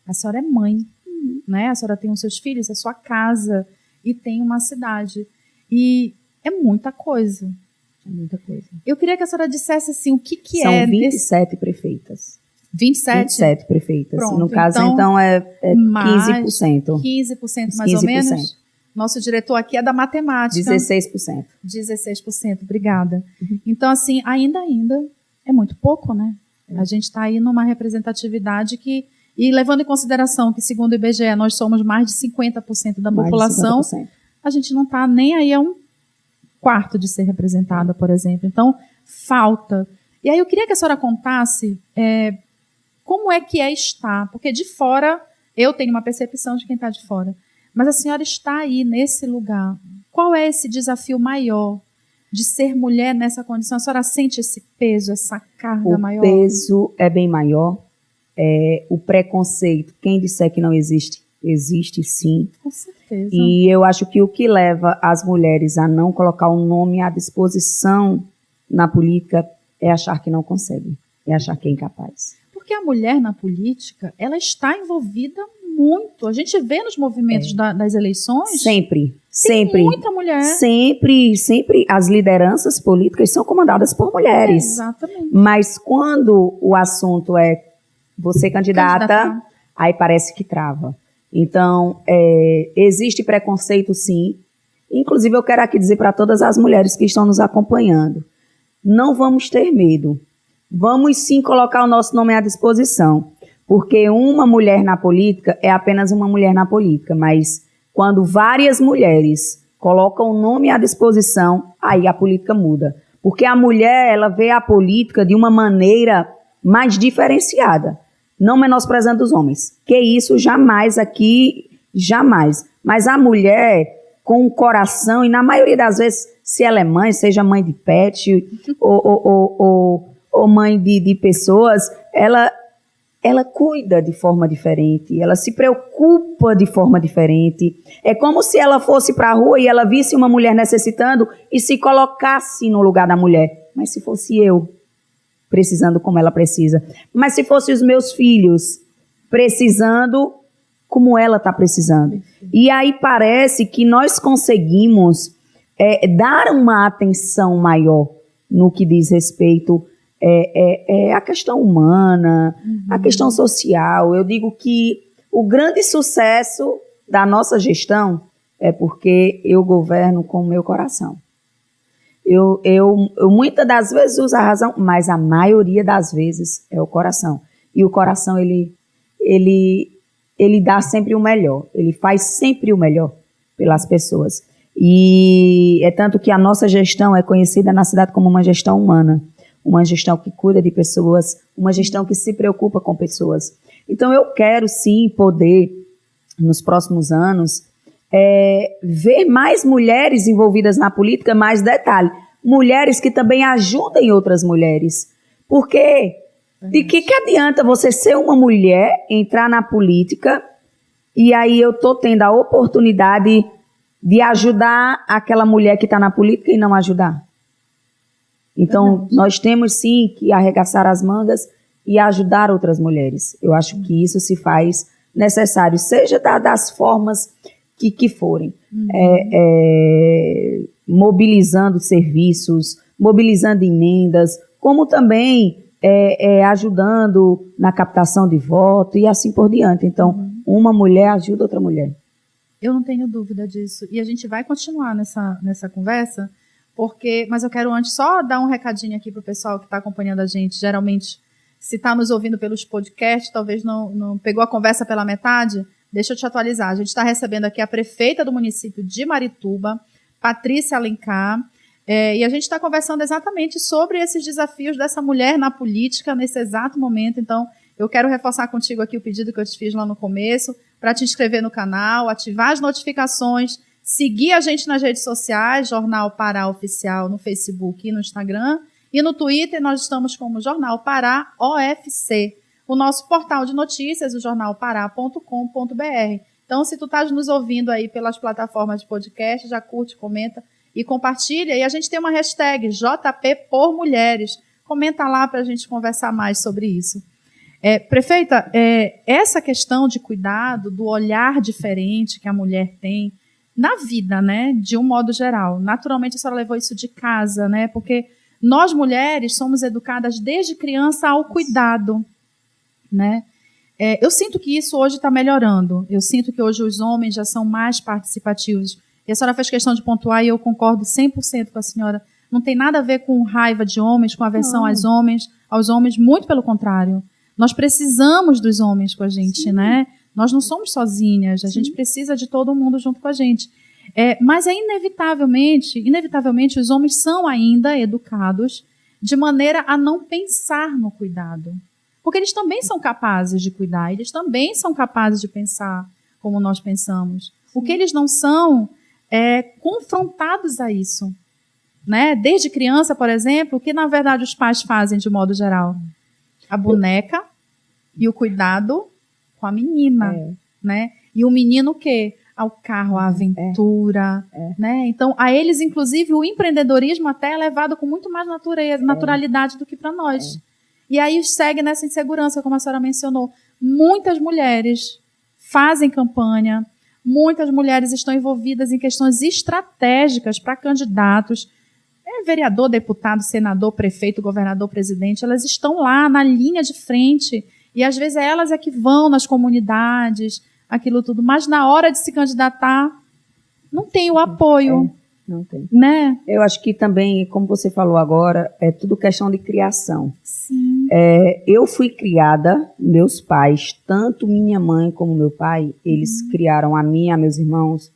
A senhora é mãe, né? A senhora tem os seus filhos, a sua casa e tem uma cidade. E é muita coisa. É muita coisa. Eu queria que a senhora dissesse assim, o que São é... 27 prefeitas. 27 prefeitas. Pronto, no caso, então, é 15%. 15% mais ou menos? Nosso diretor aqui é da matemática. 16%. 16%, obrigada. Então, assim, ainda é muito pouco, né? A gente está aí numa representatividade que... E levando em consideração que, segundo o IBGE, nós somos mais de 50% da população, de 50%. A gente não está nem aí a um quarto de ser representada, por exemplo. Então, falta. E aí eu queria que a senhora contasse como é que estar, porque de fora, eu tenho uma percepção de quem está de fora, mas a senhora está aí nesse lugar. Qual é esse desafio maior de ser mulher nessa condição? A senhora sente esse peso, essa carga maior? O peso é bem maior. O preconceito, quem disser que não existe, existe sim. Com certeza. E eu acho que o que leva as mulheres a não colocar o nome à disposição na política é achar que não consegue, é achar que é incapaz. Porque a mulher na política, ela está envolvida muito. A gente vê nos movimentos das eleições. Sempre. Tem muita mulher. Sempre as lideranças políticas são comandadas por mulheres. Exatamente. Mas quando o assunto é você candidata, aí parece que trava. Então, existe preconceito, sim. Inclusive, eu quero aqui dizer para todas as mulheres que estão nos acompanhando, não vamos ter medo. Vamos sim colocar o nosso nome à disposição, porque uma mulher na política é apenas uma mulher na política, mas quando várias mulheres colocam o nome à disposição, aí a política muda. Porque a mulher, ela vê a política de uma maneira mais diferenciada, não menosprezando os homens, que isso jamais aqui, jamais. Mas a mulher com o coração, e na maioria das vezes, se ela é mãe, seja mãe de pet ou mãe de pessoas, ela cuida de forma diferente, ela se preocupa de forma diferente. É como se ela fosse para a rua e ela visse uma mulher necessitando e se colocasse no lugar da mulher. Mas se fosse eu, precisando como ela precisa. Mas se fosse os meus filhos, precisando como ela está precisando. E aí parece que nós conseguimos dar uma atenção maior no que diz respeito à questão humana, à questão social. Eu digo que o grande sucesso da nossa gestão é porque eu governo com o meu coração. Eu muitas das vezes uso a razão, mas a maioria das vezes é o coração. E o coração, ele dá sempre o melhor. Ele faz sempre o melhor pelas pessoas. E é tanto que a nossa gestão é conhecida na cidade como uma gestão humana. Uma gestão que cuida de pessoas, uma gestão que se preocupa com pessoas. Então eu quero sim poder, nos próximos anos, ver mais mulheres envolvidas na política, mais detalhe, mulheres que também ajudem outras mulheres. Porque de que adianta você ser uma mulher, entrar na política, e aí eu estou tendo a oportunidade de ajudar aquela mulher que está na política e não ajudar? Então, nós temos sim que arregaçar as mangas e ajudar outras mulheres. Eu acho que isso se faz necessário, seja das formas que forem. Mobilizando serviços, mobilizando emendas, como também ajudando na captação de voto e assim por diante. Então, uma mulher ajuda outra mulher. Eu não tenho dúvida disso. E a gente vai continuar nessa conversa, Mas eu quero antes só dar um recadinho aqui para o pessoal que está acompanhando a gente. Geralmente, se está nos ouvindo pelos podcasts, talvez não pegou a conversa pela metade, deixa eu te atualizar. A gente está recebendo aqui a prefeita do município de Marituba, Patrícia Alencar, e a gente está conversando exatamente sobre esses desafios dessa mulher na política nesse exato momento. Então, eu quero reforçar contigo aqui o pedido que eu te fiz lá no começo, para te inscrever no canal, ativar as notificações, seguir a gente nas redes sociais, Jornal Pará Oficial no Facebook e no Instagram, e no Twitter nós estamos como Jornal Pará OFC, o nosso portal de notícias, o jornalpará.com.br. Então, se tu estás nos ouvindo aí pelas plataformas de podcast, já curte, comenta e compartilha. E a gente tem uma hashtag JP por Mulheres. Comenta lá para a gente conversar mais sobre isso. Prefeita, essa questão de cuidado, do olhar diferente que a mulher tem na vida, né, de um modo geral. Naturalmente, a senhora levou isso de casa, né, porque nós mulheres somos educadas desde criança ao cuidado, né. Eu sinto que isso hoje está melhorando. Eu sinto que hoje os homens já são mais participativos. E a senhora fez questão de pontuar e eu concordo 100% com a senhora. Não tem nada a ver com raiva de homens, com aversão aos homens, muito pelo contrário. Nós precisamos dos homens com a gente, Sim. né? Nós não somos sozinhas, a Sim. gente precisa de todo mundo junto com a gente. Mas inevitavelmente, os homens são ainda educados de maneira a não pensar no cuidado. Porque eles também são capazes de cuidar, eles também são capazes de pensar como nós pensamos. Sim. O que eles não são confrontados a isso. Né? Desde criança, por exemplo, o que na verdade os pais fazem de modo geral? A boneca e o cuidado com a menina, né? E o menino o quê? Ao carro, a aventura, né? Então, a eles, inclusive, o empreendedorismo até é levado com muito mais naturalidade do que para nós. E aí segue nessa insegurança, como a senhora mencionou. Muitas mulheres fazem campanha, muitas mulheres estão envolvidas em questões estratégicas para candidatos, vereador, deputado, senador, prefeito, governador, presidente, elas estão lá na linha de frente e às vezes elas é que vão nas comunidades, aquilo tudo, mas na hora de se candidatar não tem o apoio. Não tem. Né? Eu acho que também, como você falou agora, é tudo questão de criação. Sim. Eu fui criada, meus pais, tanto minha mãe como meu pai, eles criaram a mim, a meus irmãos,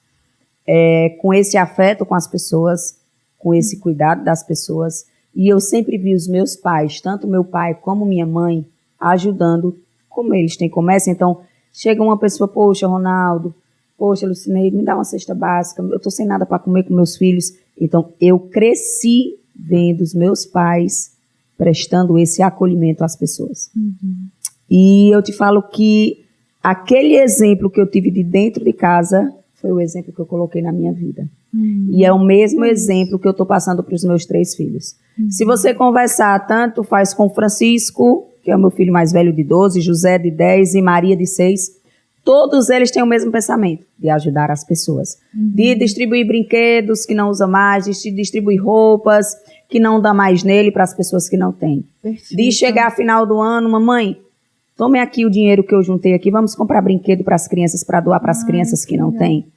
com esse afeto com as pessoas, com esse cuidado das pessoas, e eu sempre vi os meus pais, tanto meu pai como minha mãe, ajudando, como eles têm comércio. Então, chega uma pessoa, poxa, Ronaldo, poxa, Lucineide, me dá uma cesta básica, eu estou sem nada para comer com meus filhos. Então, eu cresci vendo os meus pais prestando esse acolhimento às pessoas. Uhum. E eu te falo que aquele exemplo que eu tive de dentro de casa foi o exemplo que eu coloquei na minha vida. E é o mesmo exemplo que eu estou passando para os meus 3 filhos. Se você conversar, tanto faz com Francisco, que é o meu filho mais velho de 12, José de 10 e Maria de 6, todos eles têm o mesmo pensamento, de ajudar as pessoas. De distribuir brinquedos que não usa mais, de distribuir roupas que não dá mais nele para as pessoas que não têm. Perfeito. De chegar final do ano, mamãe, tome aqui o dinheiro que eu juntei aqui, vamos comprar brinquedo para as crianças, para doar para as crianças que não têm.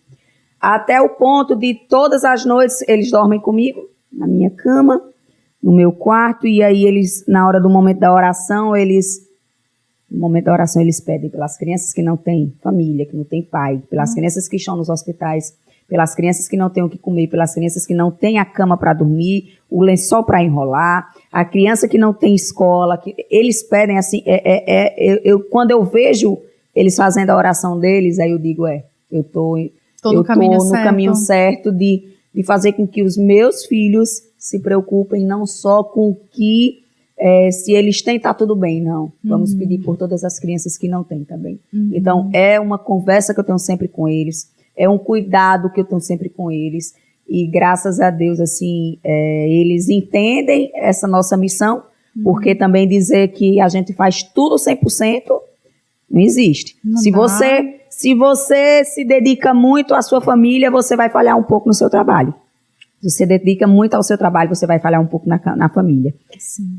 Até o ponto de todas as noites eles dormem comigo, na minha cama, no meu quarto, e aí eles, na hora do momento da oração, eles pedem pelas crianças que não têm família, que não têm pai, pelas crianças que estão nos hospitais, pelas crianças que não têm o que comer, pelas crianças que não têm a cama para dormir, o lençol para enrolar, a criança que não tem escola, que eles pedem assim, quando eu vejo eles fazendo a oração deles, aí eu digo, eu estou no caminho certo de fazer com que os meus filhos se preocupem não só com o que, se eles têm, tá tudo bem, não. Vamos pedir por todas as crianças que não têm também. Então, é uma conversa que eu tenho sempre com eles, é um cuidado que eu tenho sempre com eles, e graças a Deus, assim, eles entendem essa nossa missão, porque também dizer que a gente faz tudo 100%, não existe. Se você se dedica muito à sua família, você vai falhar um pouco no seu trabalho. Se você dedica muito ao seu trabalho, você vai falhar um pouco na família. Sim.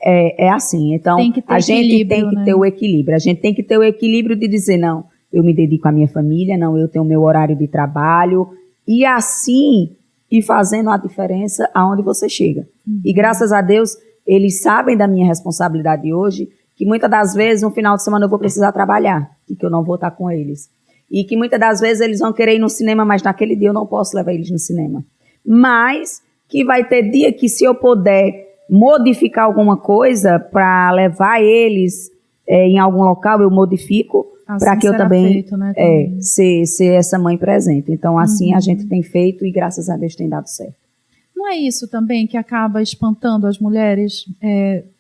É assim. Então, a gente tem que ter o equilíbrio. A gente tem que ter o equilíbrio de dizer, não, eu me dedico à minha família, não, eu tenho o meu horário de trabalho. E assim, e fazendo a diferença aonde você chega. E graças a Deus, eles sabem da minha responsabilidade hoje, que muitas das vezes, no final de semana, eu vou precisar trabalhar e que eu não vou estar com eles. E que muitas das vezes eles vão querer ir no cinema, mas naquele dia eu não posso levar eles no cinema. Mas que vai ter dia que, se eu puder modificar alguma coisa para levar eles em algum local, eu modifico, para que eu também feito, né, ser essa mãe presente. Então, assim a gente tem feito e graças a Deus tem dado certo. Não é isso também que acaba espantando as mulheres?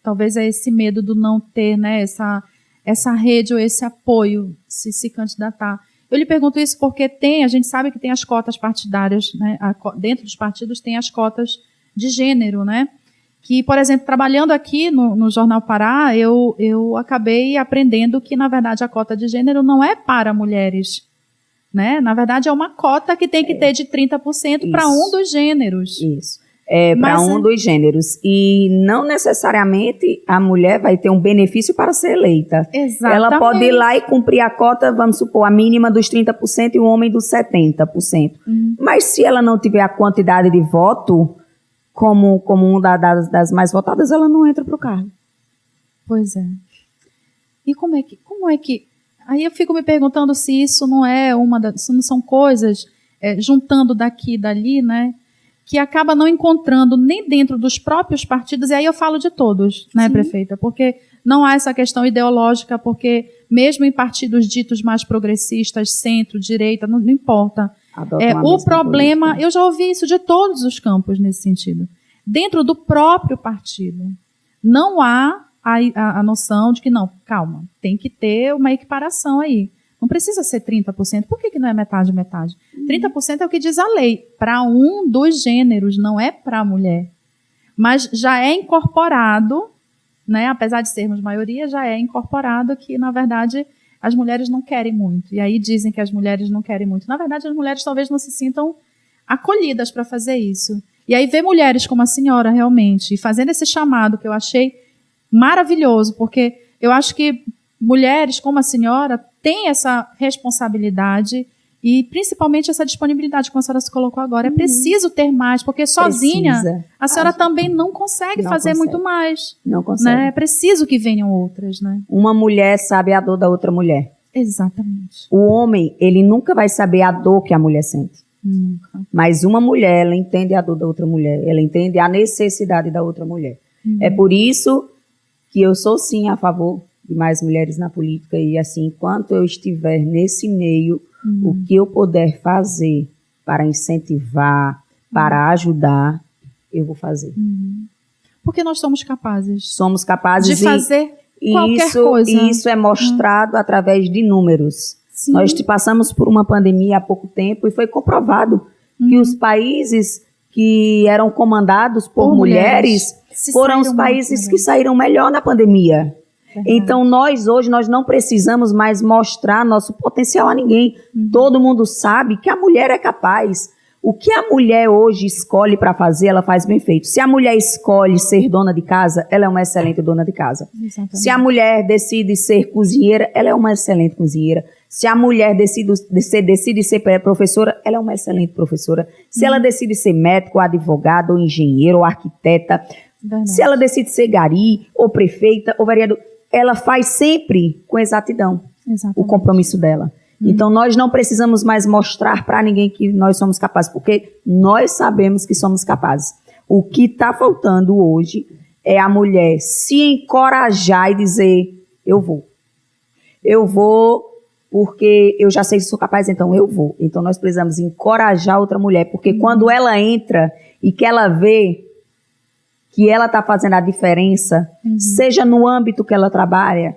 Talvez é esse medo do não ter, né, essa rede ou esse apoio se candidatar. Eu lhe pergunto isso porque a gente sabe que tem as cotas partidárias, né, dentro dos partidos tem as cotas de gênero, né? Que, por exemplo, trabalhando aqui no Jornal Pará, eu acabei aprendendo que, na verdade, a cota de gênero não é para mulheres, né? Na verdade, é uma cota que tem que ter de 30% para um dos gêneros. Isso. Para um dos gêneros. E não necessariamente a mulher vai ter um benefício para ser eleita. Exatamente. Ela pode ir lá e cumprir a cota, vamos supor, a mínima dos 30% e o homem dos 70%. Mas se ela não tiver a quantidade de voto como uma das mais votadas, ela não entra para o cargo. Pois é. E como é que... Aí eu fico me perguntando se isso não é se não são coisas, juntando daqui e dali, né, que acaba não encontrando nem dentro dos próprios partidos, e aí eu falo de todos, né, prefeita, porque não há essa questão ideológica, porque mesmo em partidos ditos mais progressistas, centro, direita, não importa. O problema, política. Eu já ouvi isso de todos os campos nesse sentido. Dentro do próprio partido, não há a noção de que, não, calma, tem que ter uma equiparação aí. Não precisa ser 30%. Por que não é metade? 30% é o que diz a lei. Para um dos gêneros, não é para a mulher. Mas já é incorporado, né, apesar de sermos maioria, já é incorporado que, na verdade, as mulheres não querem muito. E aí dizem que as mulheres não querem muito. Na verdade, as mulheres talvez não se sintam acolhidas para fazer isso. E aí ver mulheres como a senhora, realmente, e fazendo esse chamado que eu achei maravilhoso, porque eu acho que mulheres como a senhora têm essa responsabilidade e principalmente essa disponibilidade, como a senhora se colocou agora. É preciso ter mais, porque sozinha a senhora também não consegue fazer muito mais. Não consegue. Né? É preciso que venham outras, né? Uma mulher sabe a dor da outra mulher. Exatamente. O homem, ele nunca vai saber a dor que a mulher sente. Nunca. Mas uma mulher, ela entende a dor da outra mulher, ela entende a necessidade da outra mulher. É por isso que eu sou, sim, a favor de mais mulheres na política e, assim, enquanto eu estiver nesse meio, o que eu puder fazer para incentivar, para ajudar, eu vou fazer. Porque nós somos capazes. Somos capazes de fazer qualquer coisa. E isso é mostrado através de números. Sim. Nós passamos por uma pandemia há pouco tempo e foi comprovado que os países que eram comandados por mulheres foram os países que saíram melhor na pandemia. Então, nós não precisamos mais mostrar nosso potencial a ninguém. Todo mundo sabe que a mulher é capaz. O que a mulher hoje escolhe para fazer, ela faz bem feito. Se a mulher escolhe ser dona de casa, ela é uma excelente dona de casa. Exatamente. Se a mulher decide ser cozinheira, ela é uma excelente cozinheira. Se a mulher decide ser professora, ela é uma excelente professora. Se ela decide ser médico, advogado, ou engenheiro, ou arquiteta, se ela decide ser gari, ou prefeita, ou vereador, ela faz sempre com exatidão o compromisso dela. Então, nós não precisamos mais mostrar para ninguém que nós somos capazes, porque nós sabemos que somos capazes. O que está faltando hoje é a mulher se encorajar e dizer, eu vou. Eu vou porque eu já sei que sou capaz, então eu vou. Então, nós precisamos encorajar outra mulher, porque quando ela entra e que ela vê que ela está fazendo a diferença, seja no âmbito que ela trabalha,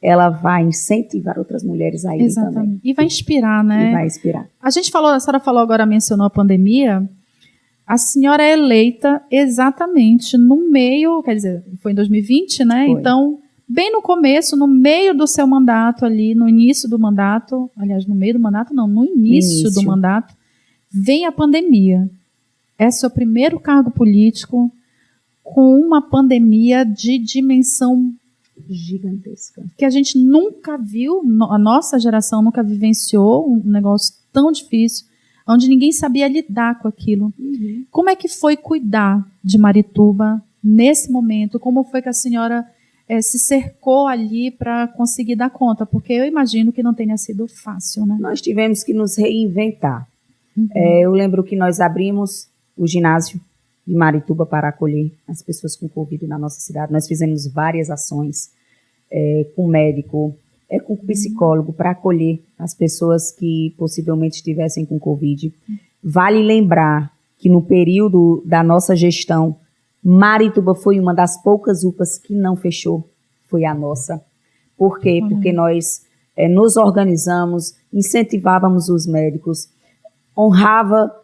ela vai incentivar outras mulheres a irem também. E vai inspirar, né? E vai inspirar. A senhora falou agora, mencionou a pandemia. A senhora é eleita exatamente no meio, quer dizer, foi em 2020, né? Foi. Então, bem no começo, no meio do seu mandato ali, no início do mandato, aliás, no meio do mandato não, no início do mandato, vem a pandemia. É seu primeiro cargo político com uma pandemia de dimensão gigantesca, que a gente nunca viu, a nossa geração nunca vivenciou um negócio tão difícil. onde ninguém sabia lidar com aquilo. Como é que foi cuidar de Marituba nesse momento? Como foi que a senhora se cercou ali para conseguir dar conta? Porque eu imagino que não tenha sido fácil, né? Nós tivemos que nos reinventar. Eu lembro que nós abrimos o ginásio de Marituba para acolher as pessoas com Covid na nossa cidade. Nós fizemos várias ações com médico, com psicólogo, para acolher as pessoas que possivelmente estivessem com Covid. Vale lembrar que no período da nossa gestão, Marituba foi uma das poucas UPAs que não fechou, foi a nossa. Por quê? Porque nós nos organizamos, incentivávamos os médicos, honrava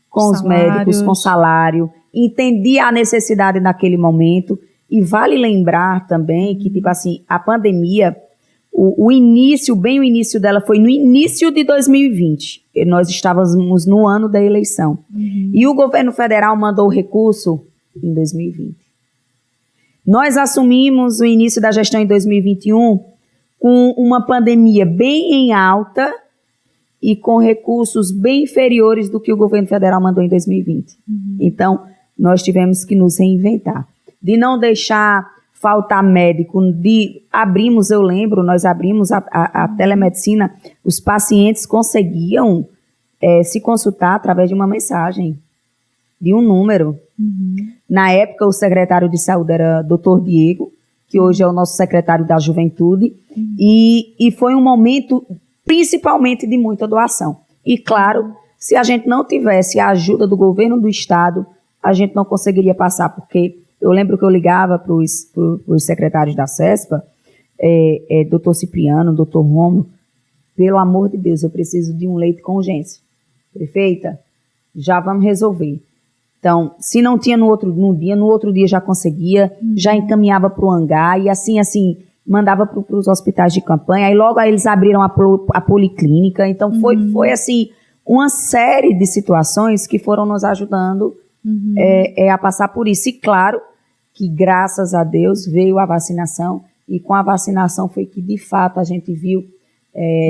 com os médicos, com salário, entendia a necessidade naquele momento. E vale lembrar também que, tipo assim, a pandemia, o início dela foi no início de 2020. Nós estávamos no ano da eleição. E o governo federal mandou o recurso em 2020. Nós assumimos o início da gestão em 2021 com uma pandemia bem em alta e com recursos bem inferiores do que o governo federal mandou em 2020. Então, nós tivemos que nos reinventar. De não deixar faltar médico, nós abrimos a telemedicina, os pacientes conseguiam se consultar através de uma mensagem, de um número. Na época, o secretário de saúde era Dr. Diego, que hoje é o nosso secretário da Juventude, e foi um momento principalmente de muita doação. E claro, se a gente não tivesse a ajuda do governo do estado, a gente não conseguiria passar, porque eu lembro que eu ligava para os secretários da CESPA, doutor Cipriano, doutor Romo, pelo amor de Deus, eu preciso de um leito com urgência. Prefeita, já vamos resolver. Então, se não tinha no outro dia já conseguia, já encaminhava para o hangar, e assim, mandava para os hospitais de campanha, aí logo eles abriram a policlínica. Então, foi assim, uma série de situações que foram nos ajudando a passar por isso. E claro, que graças a Deus veio a vacinação, e com a vacinação foi que de fato a gente viu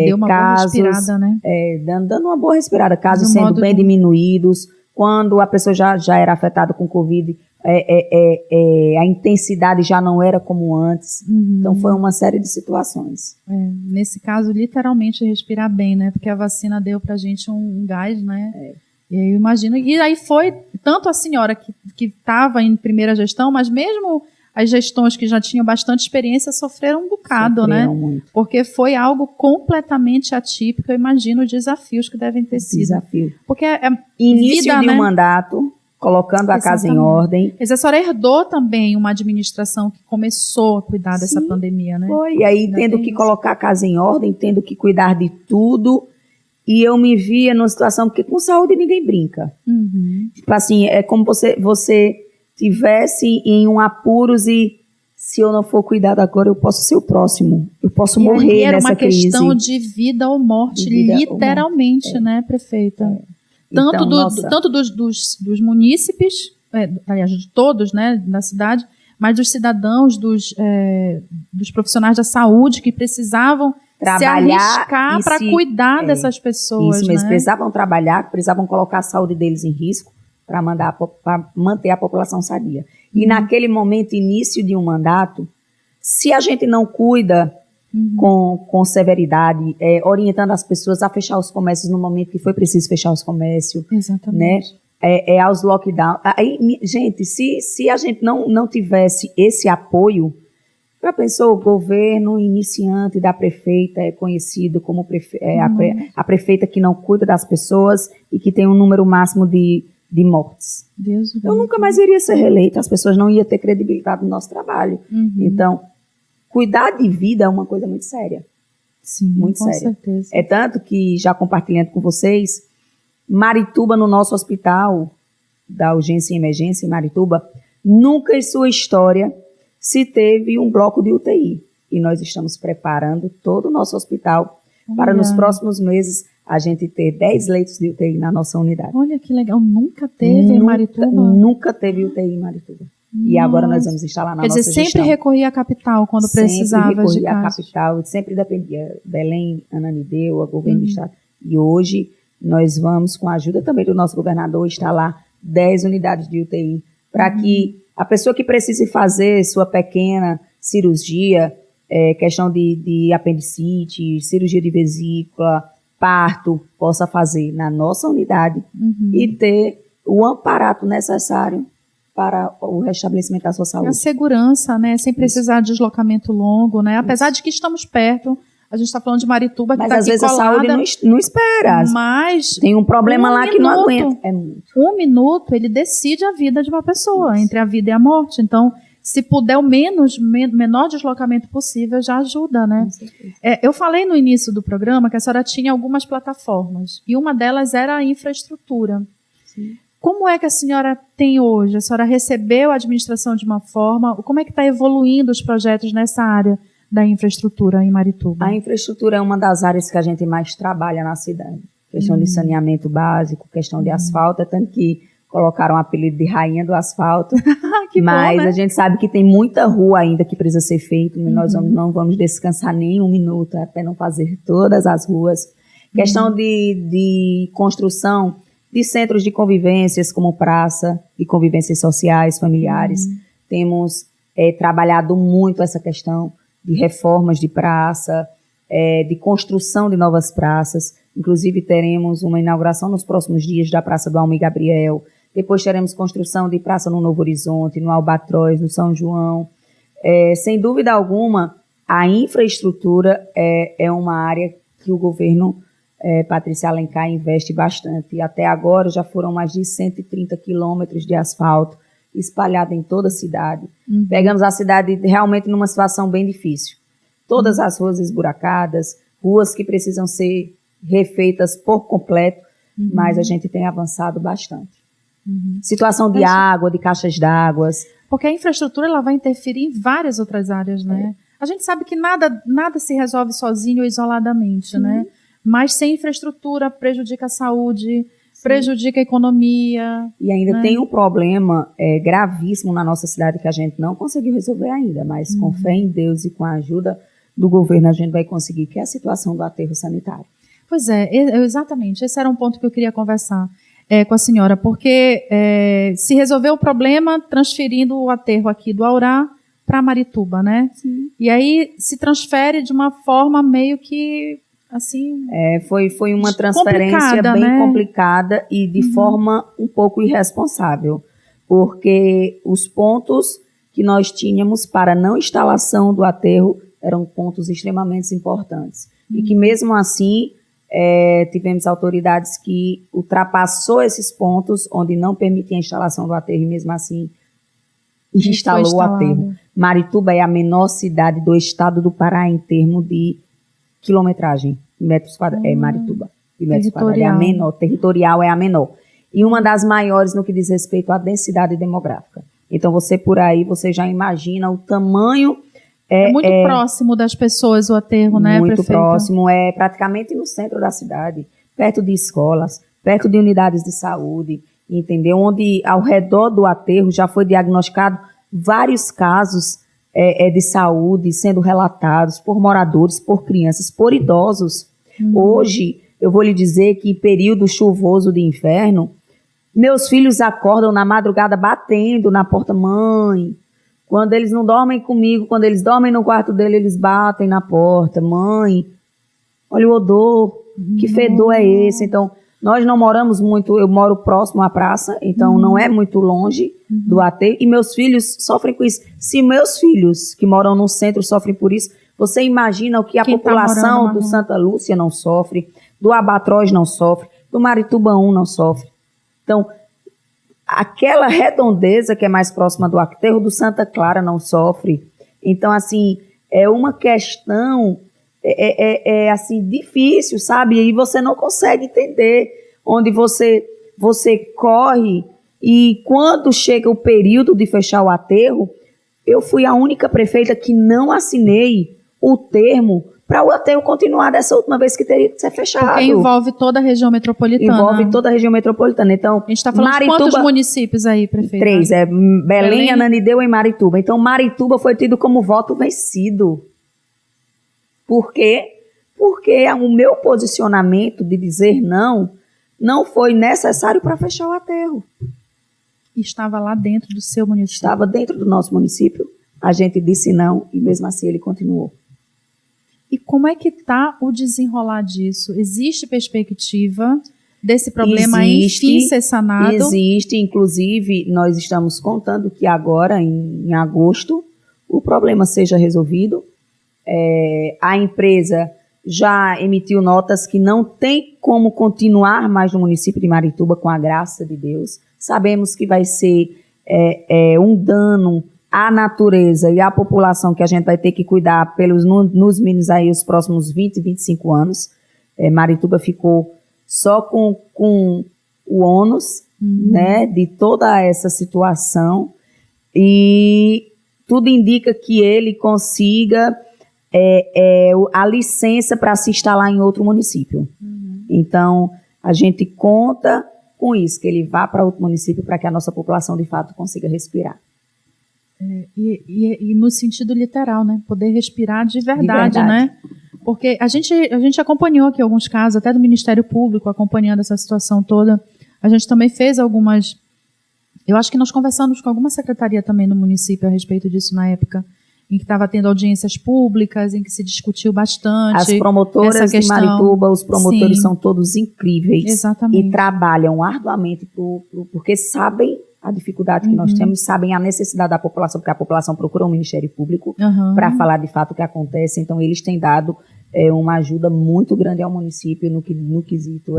deu uma casos, boa respirada, né? Dando uma boa respirada, casos sendo bem diminuídos. Quando a pessoa já era afetada com Covid, a intensidade já não era como antes. Então foi uma série de situações. Nesse caso, literalmente respirar bem, né? Porque a vacina deu pra gente um gás, né? Eu imagino. E aí foi tanto a senhora que estava em primeira gestão, mas mesmo as gestões que já tinham bastante experiência sofreram um bocado, né? Muito. Porque foi algo completamente atípico. Eu imagino os desafios que devem ter sido. Desafio. Porque início vida, de um mandato, colocando a casa em ordem. Mas a senhora herdou também uma administração que começou a cuidar dessa pandemia, né? Foi, e aí tendo que colocar a casa em ordem, tendo que cuidar de tudo. E eu me via numa situação, porque com saúde ninguém brinca. Tipo assim, é como você tivesse em um apuros e se eu não for cuidado agora, eu posso ser o próximo. Eu posso morrer nessa crise. Era uma questão de vida ou morte, literalmente, né, prefeita? Tanto, tanto dos munícipes, aliás, de todos, né, da cidade, mas dos cidadãos, dos profissionais da saúde que precisavam se arriscar para cuidar dessas pessoas. Isso, mas né? precisavam trabalhar, precisavam colocar a saúde deles em risco para manter a população sadia. E naquele momento, início de um mandato, se a gente não cuida com severidade, orientando as pessoas a fechar os comércios no momento que foi preciso fechar os comércios, exatamente, né? Aos lockdowns. Aí, gente, se a gente não tivesse esse apoio, já pensou, o governo iniciante da prefeita é conhecido como a prefeita que não cuida das pessoas e que tem um número máximo de mortes. Eu nunca mais iria ser reeleita, as pessoas não iam ter credibilidade no nosso trabalho. Então, cuidar de vida é uma coisa muito séria. Sim, muito com séria. Certeza. É tanto que, já compartilhando com vocês, Marituba, no nosso hospital da urgência e emergência em Marituba, nunca em sua história se teve um bloco de UTI. E nós estamos preparando todo o nosso hospital para nos próximos meses a gente ter 10 leitos de UTI na nossa unidade. Olha que legal, nunca teve em Marituba? Nunca teve UTI em Marituba. E agora nós vamos instalar na nossa gestão. Quer dizer, sempre recorria à capital quando precisava de recorria à capital, sempre dependia Belém, Ananindeua, governo do estado. E hoje nós vamos, com a ajuda também do nosso governador, instalar 10 unidades de UTI, para que a pessoa que precise fazer sua pequena cirurgia, questão de apendicite, cirurgia de vesícula, parto, possa fazer na nossa unidade e ter o amparato necessário para o restabelecimento da sua saúde. A segurança, né? Sem precisar de deslocamento longo, né? Apesar de que estamos perto, a gente está falando de Marituba, que está aqui colada. Mas às vezes a saúde não espera. Mas tem um problema lá que não aguenta. É muito. 1 minuto, ele decide a vida de uma pessoa, entre a vida e a morte. Então, se puder o menor deslocamento possível, já ajuda, né? Eu falei no início do programa que a senhora tinha algumas plataformas, e uma delas era a infraestrutura. Sim. Como é que a senhora tem hoje? A senhora recebeu a administração de uma forma, como é que está evoluindo os projetos nessa área da infraestrutura em Marituba? A infraestrutura é uma das áreas que a gente mais trabalha na cidade. Questão de saneamento básico, questão de asfalto, tanto que colocaram o apelido de rainha do asfalto. Mas bom, né? A gente sabe que tem muita rua ainda que precisa ser feita, nós não vamos descansar nem 1 minuto até não fazer todas as ruas. Questão de construção de centros de convivências, como praça, de convivências sociais, familiares. Temos trabalhado muito essa questão de reformas de praça, de construção de novas praças. Inclusive, teremos uma inauguração nos próximos dias da Praça do Almir Gabriel. Depois teremos construção de praça no Novo Horizonte, no Albatroz, no São João. Sem dúvida alguma, a infraestrutura é uma área que o governo Patrícia Alencar investe bastante. E até agora já foram mais de 130 quilômetros de asfalto espalhado em toda a cidade. Pegamos a cidade realmente numa situação bem difícil. Todas as ruas esburacadas, ruas que precisam ser refeitas por completo, mas a gente tem avançado bastante. Situação de água, de caixas d'água. Porque a infraestrutura ela vai interferir em várias outras áreas, né? A gente sabe que nada se resolve sozinho ou isoladamente, né? Mas sem infraestrutura prejudica a saúde, prejudica a economia. E ainda tem um problema gravíssimo na nossa cidade que a gente não conseguiu resolver ainda, mas com fé em Deus e com a ajuda do governo a gente vai conseguir, que é a situação do aterro sanitário. Pois exatamente. Esse era um ponto que eu queria conversar com a senhora, porque se resolveu o problema transferindo o aterro aqui do Aurá para Marituba, né? Sim. E aí se transfere de uma forma meio que assim, foi uma transferência bem complicada e de forma um pouco irresponsável, porque os pontos que nós tínhamos para não instalação do aterro eram pontos extremamente importantes. E que mesmo assim tivemos autoridades que ultrapassou esses pontos onde não permitia a instalação do aterro e mesmo assim instalou o aterro. Marituba é a menor cidade do estado do Pará em termos de quilometragem, metros quadrados, Marituba. E metros quadrados é a menor, territorial é a menor. E uma das maiores no que diz respeito à densidade demográfica. Então, você já imagina o tamanho. É muito próximo das pessoas o aterro, né, muito prefeita? Próximo, praticamente no centro da cidade, perto de escolas, perto de unidades de saúde, entendeu? Onde ao redor do aterro já foi diagnosticado vários casos de saúde sendo relatados por moradores, por crianças, por idosos. Hoje, eu vou lhe dizer que período chuvoso de inverno, meus filhos acordam na madrugada batendo na porta, mãe. Quando eles não dormem comigo, quando eles dormem no quarto dele, eles batem na porta, mãe, olha o odor, que fedor é esse? Então, nós não moramos muito, eu moro próximo à praça, então não é muito longe do aterro, e meus filhos sofrem com isso. Se meus filhos, que moram no centro, sofrem por isso, você imagina o que a população do Santa Lúcia não sofre, do Albatroz não sofre, do Marituba 1 não sofre. Então, aquela redondeza que é mais próxima do aterro do Santa Clara não sofre. Então, assim, é uma questão assim, difícil, sabe? E você não consegue entender onde você corre. E quando chega o período de fechar o aterro, eu fui a única prefeita que não assinei o termo para o aterro continuar dessa última vez que teria que ser fechado. Porque envolve toda a região metropolitana. Envolve toda a região metropolitana. Então, a gente está falando de quantos municípios aí, prefeita? 3, Belém, Ananindeua e Marituba. Então, Marituba foi tido como voto vencido. Por quê? Porque o meu posicionamento de dizer não não foi necessário para fechar o aterro. Estava lá dentro do seu município. Estava dentro do nosso município, a gente disse não e mesmo assim ele continuou. E como é que está o desenrolar disso? Existe perspectiva desse problema enfim ser sanado? Existe, inclusive nós estamos contando que agora, em agosto, o problema seja resolvido. A empresa já emitiu notas que não tem como continuar mais no município de Marituba, com a graça de Deus. Sabemos que vai ser um dano à natureza e à população que a gente vai ter que cuidar nos mínimos aí os próximos 20, 25 anos. Marituba ficou só com o ônus, né, de toda essa situação, e tudo indica que ele consiga a licença para se instalar em outro município. Então, a gente conta com isso, que ele vá para outro município para que a nossa população, de fato, consiga respirar. E no sentido literal, né? Poder respirar de verdade, né? Porque a gente acompanhou aqui alguns casos, até do Ministério Público, acompanhando essa situação toda. A gente também fez algumas... Eu acho que nós conversamos com alguma secretaria também no município a respeito disso na época, em que estava tendo audiências públicas, em que se discutiu bastante. As promotoras de Marituba, os promotores Sim, são todos incríveis. Exatamente. E trabalham arduamente porque sabem a dificuldade que nós temos, sabem a necessidade da população, porque a população procura o Ministério Público para falar de fato o que acontece. Então, eles têm dado uma ajuda muito grande ao município no quesito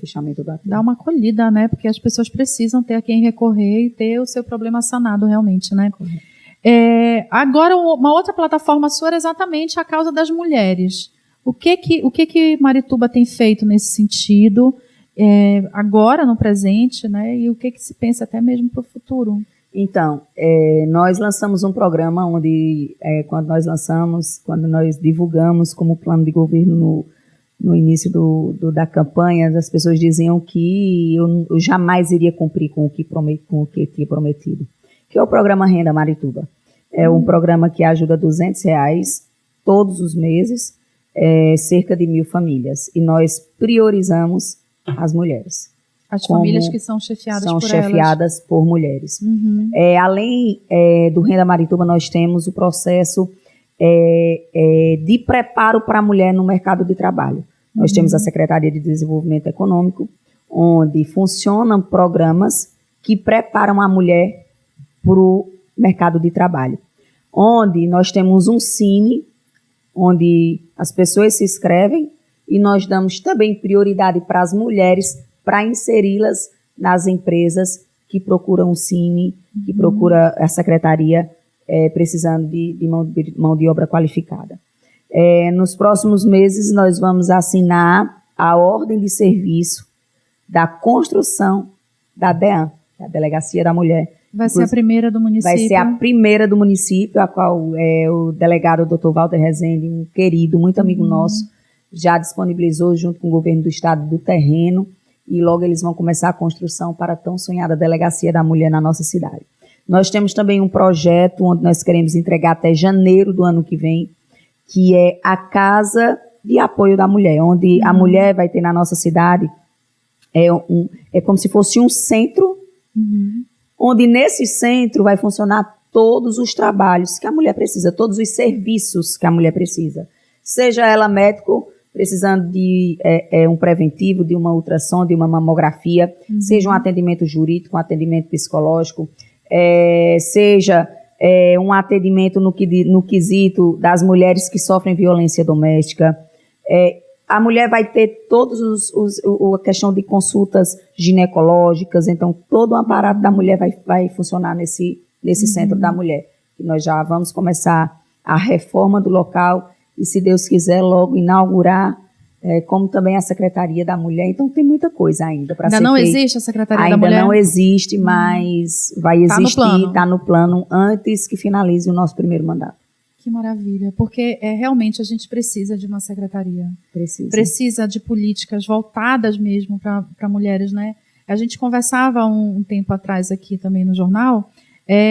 fechamento da terra. Dá uma acolhida, né? Porque as pessoas precisam ter a quem recorrer e ter o seu problema sanado realmente, né? Agora, uma outra plataforma sua era exatamente a causa das mulheres. O que Marituba tem feito nesse sentido, agora, no presente, né? E o que se pensa até mesmo para o futuro? Então, nós lançamos um programa onde, quando nós divulgamos como plano de governo no início da campanha, as pessoas diziam que eu jamais iria cumprir com o que tinha prometido, que é o programa Renda Marituba. É um programa que ajuda R$200 todos os meses, cerca de 1.000 famílias. E nós priorizamos as mulheres. As famílias que são chefiadas por elas. São chefiadas por mulheres. Além do Renda Marituba, nós temos o processo de preparo para a mulher no mercado de trabalho. Nós temos a Secretaria de Desenvolvimento Econômico, onde funcionam programas que preparam a mulher para o mercado de trabalho. Onde nós temos um Cine, onde as pessoas se inscrevem e nós damos também prioridade para as mulheres para inseri-las nas empresas que procuram o Cine, que procura a secretaria precisando de mão de obra qualificada. Nos próximos meses, nós vamos assinar a ordem de serviço da construção da DEAN, a Delegacia da Mulher. Vai ser a primeira do município? Vai ser a primeira do município, a qual o delegado Dr. Walter Rezende, um querido, muito amigo nosso, já disponibilizou junto com o governo do estado do terreno, e logo eles vão começar a construção para a tão sonhada Delegacia da Mulher na nossa cidade. Nós temos também um projeto onde nós queremos entregar até janeiro do ano que vem, que é a Casa de Apoio da Mulher, onde a mulher vai ter na nossa cidade, é como se fosse um centro, onde nesse centro vai funcionar todos os trabalhos que a mulher precisa, todos os serviços que a mulher precisa. Seja ela médico, precisando de um preventivo, de uma ultrassom, de uma mamografia, seja um atendimento jurídico, um atendimento psicológico, seja um atendimento no quesito das mulheres que sofrem violência doméstica. A mulher vai ter a questão de consultas ginecológicas, então todo o aparato da mulher vai funcionar nesse centro da mulher. E nós já vamos começar a reforma do local e, se Deus quiser, logo inaugurar, como também a Secretaria da Mulher. Então tem muita coisa ainda para ser feita. Ainda não existe a Secretaria da Mulher? Ainda não existe, mas vai existir, está no plano antes que finalize o nosso primeiro mandato. Que maravilha, porque realmente a gente precisa de uma secretaria. Precisa de políticas voltadas mesmo para mulheres, né? A gente conversava um tempo atrás aqui também no jornal,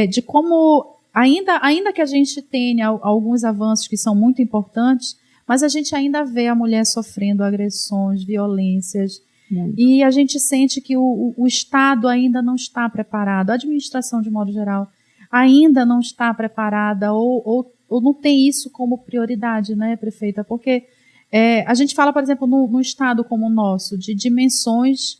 de como, ainda que a gente tenha alguns avanços que são muito importantes, mas a gente ainda vê a mulher sofrendo agressões, violências, Muito. E a gente sente que o Estado ainda não está preparado, a administração, de modo geral, ainda não está preparada ou não tem isso como prioridade, né, prefeita? Porque a gente fala, por exemplo, num Estado como o nosso, de dimensões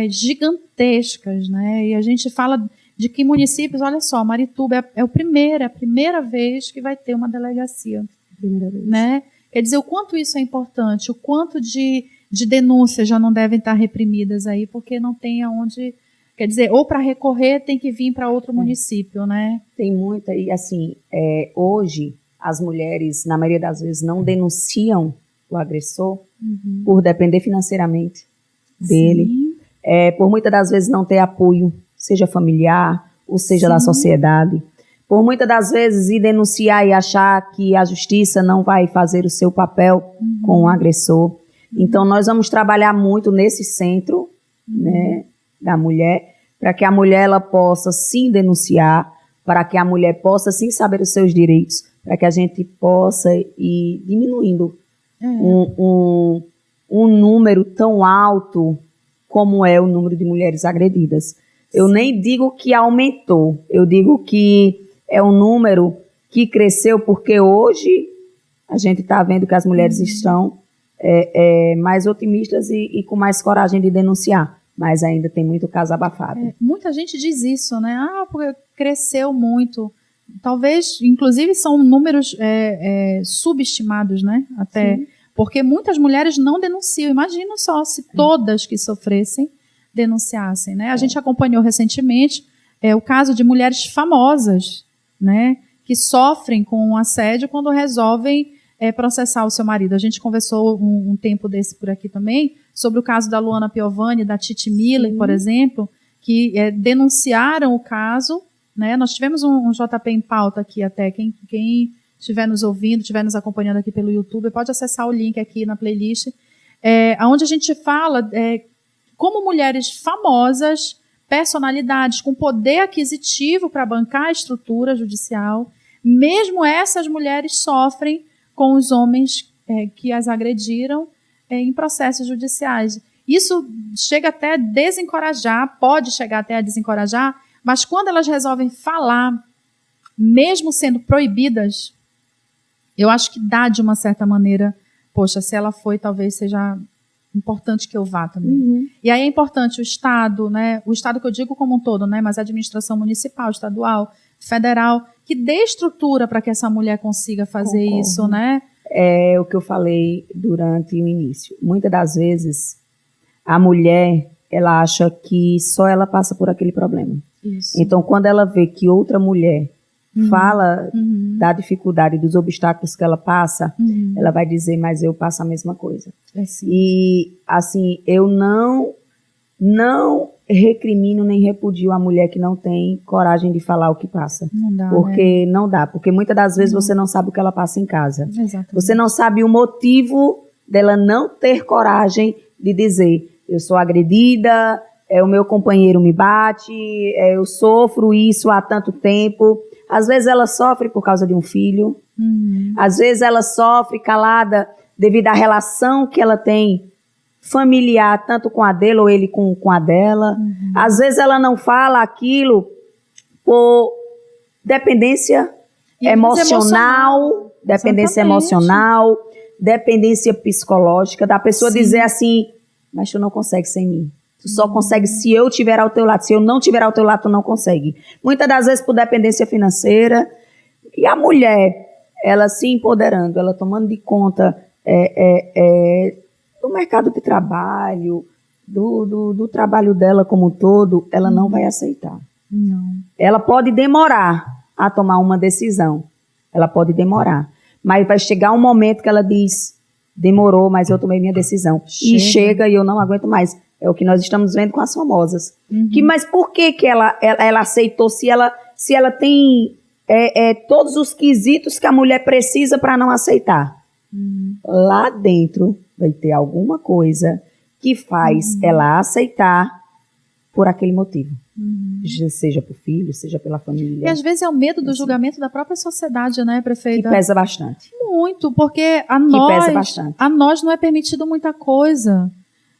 gigantescas, né? E a gente fala de que municípios, olha só, Marituba é a primeira vez que vai ter uma delegacia. Primeira vez. Né? Quer dizer, o quanto isso é importante, o quanto de denúncias já não devem estar reprimidas aí, porque não tem aonde. Quer dizer, ou para recorrer tem que vir para outro município, né? Tem muita, e assim, hoje as mulheres, na maioria das vezes, não denunciam o agressor por depender financeiramente dele, por muitas das vezes não ter apoio, seja familiar, ou seja da sociedade. Por muitas das vezes ir denunciar e achar que a justiça não vai fazer o seu papel com o agressor. Então, nós vamos trabalhar muito nesse centro, né, da mulher, para que a mulher ela possa sim denunciar, para que a mulher possa sim saber os seus direitos, para que a gente possa ir diminuindo um número tão alto como é o número de mulheres agredidas. Eu nem digo que aumentou, eu digo que é um número que cresceu porque hoje a gente está vendo que as mulheres estão mais otimistas e com mais coragem de denunciar, mas ainda tem muito caso abafado. Muita gente diz isso, né? Porque cresceu muito. Talvez, inclusive, são números subestimados, né? Até sim. Porque muitas mulheres não denunciam. Imagina só se todas que sofressem denunciassem, né? A gente acompanhou recentemente o caso de mulheres famosas, né? Que sofrem com um assédio quando resolvem processar o seu marido. A gente conversou um tempo desse por aqui também sobre o caso da Luana Piovani, da Titi Miller, por exemplo, que denunciaram o caso, né? Nós tivemos um JP em pauta aqui até, quem estiver nos ouvindo, estiver nos acompanhando aqui pelo YouTube, pode acessar o link aqui na playlist, onde a gente fala como mulheres famosas, personalidades com poder aquisitivo para bancar a estrutura judicial, mesmo essas mulheres sofrem com os homens que as agrediram em processos judiciais. Isso chega até a desencorajar, pode chegar até a desencorajar, mas quando elas resolvem falar, mesmo sendo proibidas, eu acho que dá de uma certa maneira, poxa, se ela foi, talvez seja importante que eu vá também. E aí é importante o Estado, né? O Estado que eu digo como um todo, né? Mas a administração municipal, estadual, federal, que dê estrutura para que essa mulher consiga fazer isso, né? É o que eu falei durante o início. Muitas das vezes, a mulher, ela acha que só ela passa por aquele problema. Isso. Então, quando ela vê que outra mulher fala da dificuldade, dos obstáculos que ela passa, ela vai dizer, mas eu passo a mesma coisa. E, assim, eu não recrimino nem repudio a mulher que não tem coragem de falar o que passa. Não dá, porque não dá. Porque muitas das vezes você não sabe o que ela passa em casa. Exatamente. Você não sabe o motivo dela não ter coragem de dizer, eu sou agredida, o meu companheiro me bate, eu sofro isso há tanto tempo. Às vezes ela sofre por causa de um filho. Às vezes ela sofre calada devido à relação que ela tem familiar, tanto com a dele ou ele com a dela. Às vezes ela não fala aquilo por dependência emocional, dependência emocional, dependência psicológica, da pessoa dizer assim, mas tu não consegue sem mim. Tu só consegue se eu estiver ao teu lado. Se eu não estiver ao teu lado, tu não consegue. Muitas das vezes por dependência financeira. E a mulher, ela se empoderando, ela tomando de conta do mercado de trabalho, do trabalho dela como um todo, ela não vai aceitar. Não. Ela pode demorar a tomar uma decisão. Ela pode demorar. Mas vai chegar um momento que ela diz, demorou, mas eu tomei minha decisão. E chega e eu não aguento mais. É o que nós estamos vendo com as famosas. Mas por que ela aceitou se ela tem todos os quesitos que a mulher precisa para não aceitar? Lá dentro vai ter alguma coisa que faz ela aceitar por aquele motivo. Seja por filho, seja pela família. E às vezes é o medo do julgamento da própria sociedade, né, prefeita? Que pesa bastante. Muito, porque pesa bastante. a nós não é permitido muita coisa.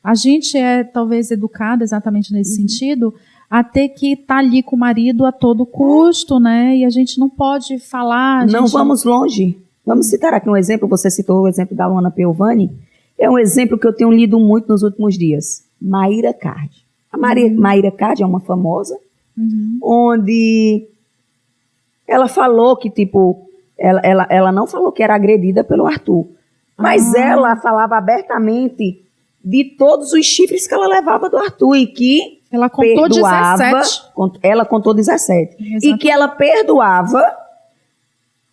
A gente é talvez educada exatamente nesse sentido, a ter que estar ali com o marido a todo custo, né? E a gente não pode falar... Não vamos longe. Vamos citar aqui um exemplo, você citou o exemplo da Luana Piovani, é um exemplo que eu tenho lido muito nos últimos dias. Mayra Card. A Mayra Card é uma famosa, onde ela falou que, tipo, ela não falou que era agredida pelo Arthur, mas ela falava abertamente de todos os chifres que ela levava do Arthur e que ela contou perdoava, 17. Ela contou 17. Exato. E que ela perdoava,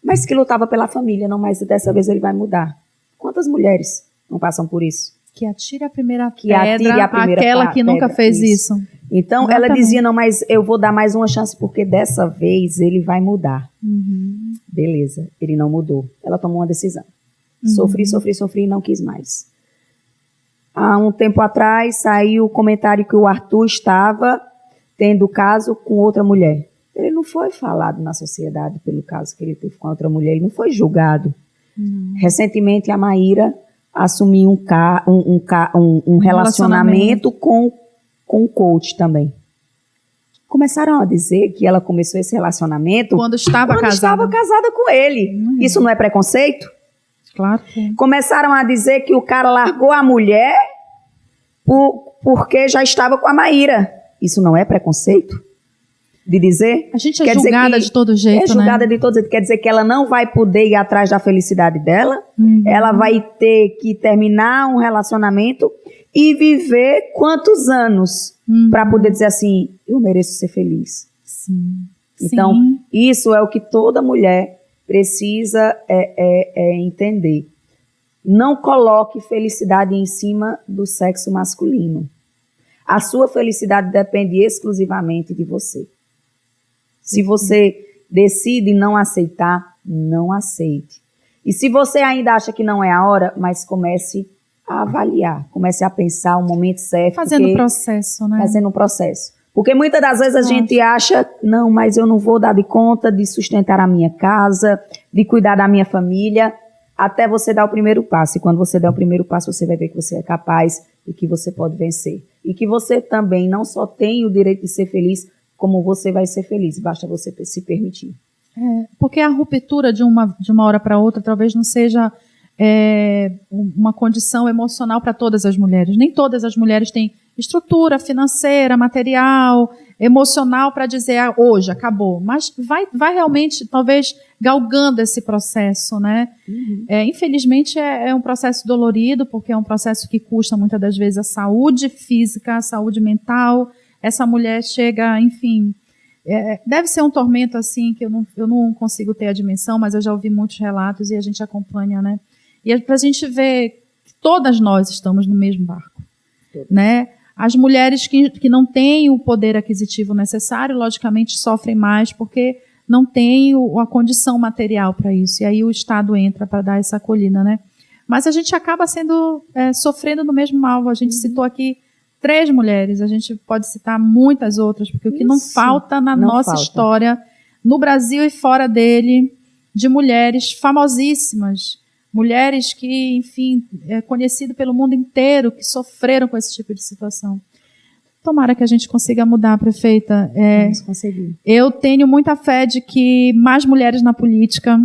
mas que lutava pela família. Não, mas dessa vez ele vai mudar. Quantas mulheres não passam por isso? Que atire a primeira Que atire pedra, a primeira aquela que nunca pedra, fez isso. Então, Exatamente. ela dizia, não, mas eu vou dar mais uma chance, porque dessa vez ele vai mudar. Beleza, ele não mudou. Ela tomou uma decisão. Sofri e não quis mais. Há um tempo atrás, saiu o comentário que o Arthur estava tendo caso com outra mulher. Ele não foi falado na sociedade pelo caso que ele teve com outra mulher, ele não foi julgado. Recentemente, a Maíra assumiu um relacionamento com um coach também. Começaram a dizer que ela começou esse relacionamento Quando estava casada com ele. Isso não é preconceito? Claro que... Começaram a dizer que o cara largou a mulher porque já estava com a Maíra. Isso não é preconceito? De dizer? A gente é julgada de todo jeito, né? É julgada de todo jeito. Quer dizer que ela não vai poder ir atrás da felicidade dela. Ela vai ter que terminar um relacionamento e viver quantos anos para poder dizer assim, eu mereço ser feliz. Sim. Então, isso é o que toda mulher precisa entender. Não coloque felicidade em cima do sexo masculino. A sua felicidade depende exclusivamente de você. Se você decide não aceitar, não aceite. E se você ainda acha que não é a hora, mas comece a avaliar, comece a pensar o momento certo. Fazendo o processo, né? Fazendo um processo. Porque muitas das vezes a gente acha, não, mas eu não vou dar de conta de sustentar a minha casa, de cuidar da minha família, até você dar o primeiro passo. E quando você der o primeiro passo, você vai ver que você é capaz e que você pode vencer. E que você também não só tem o direito de ser feliz, como você vai ser feliz. Basta você se permitir. Porque a ruptura de uma hora para outra talvez não seja uma condição emocional para todas as mulheres. Nem todas as mulheres têm estrutura financeira, material, emocional para dizer hoje acabou. Mas vai realmente, talvez, galgando esse processo, né? Infelizmente é um processo dolorido, porque é um processo que custa muitas das vezes a saúde física, a saúde mental. Essa mulher chega, enfim... deve ser um tormento assim que eu não consigo ter a dimensão, mas eu já ouvi muitos relatos e a gente acompanha, né? E para a gente ver que todas nós estamos no mesmo barco, né? As mulheres que não têm o poder aquisitivo necessário, logicamente sofrem mais porque não têm a condição material para isso. E aí o Estado entra para dar essa acolhida, né? Mas a gente acaba sofrendo no mesmo mal. A gente citou aqui 3 mulheres, a gente pode citar muitas outras, porque o que não falta na nossa história, no Brasil e fora dele, de mulheres famosíssimas, mulheres que, enfim, é conhecido pelo mundo inteiro, que sofreram com esse tipo de situação. Tomara que a gente consiga mudar, prefeita. Vamos conseguir. Eu tenho muita fé de que mais mulheres na política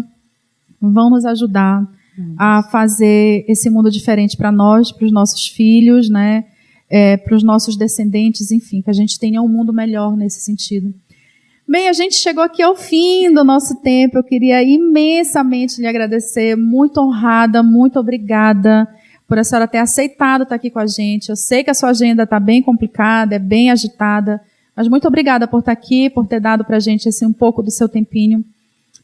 vão nos ajudar a fazer esse mundo diferente para nós, para os nossos filhos, né? Para os nossos descendentes, enfim, que a gente tenha um mundo melhor nesse sentido. Bem, a gente chegou aqui ao fim do nosso tempo. Eu queria imensamente lhe agradecer, muito honrada, muito obrigada por a senhora ter aceitado estar aqui com a gente. Eu sei que a sua agenda está bem complicada, é bem agitada, mas muito obrigada por estar aqui, por ter dado para a gente um pouco do seu tempinho,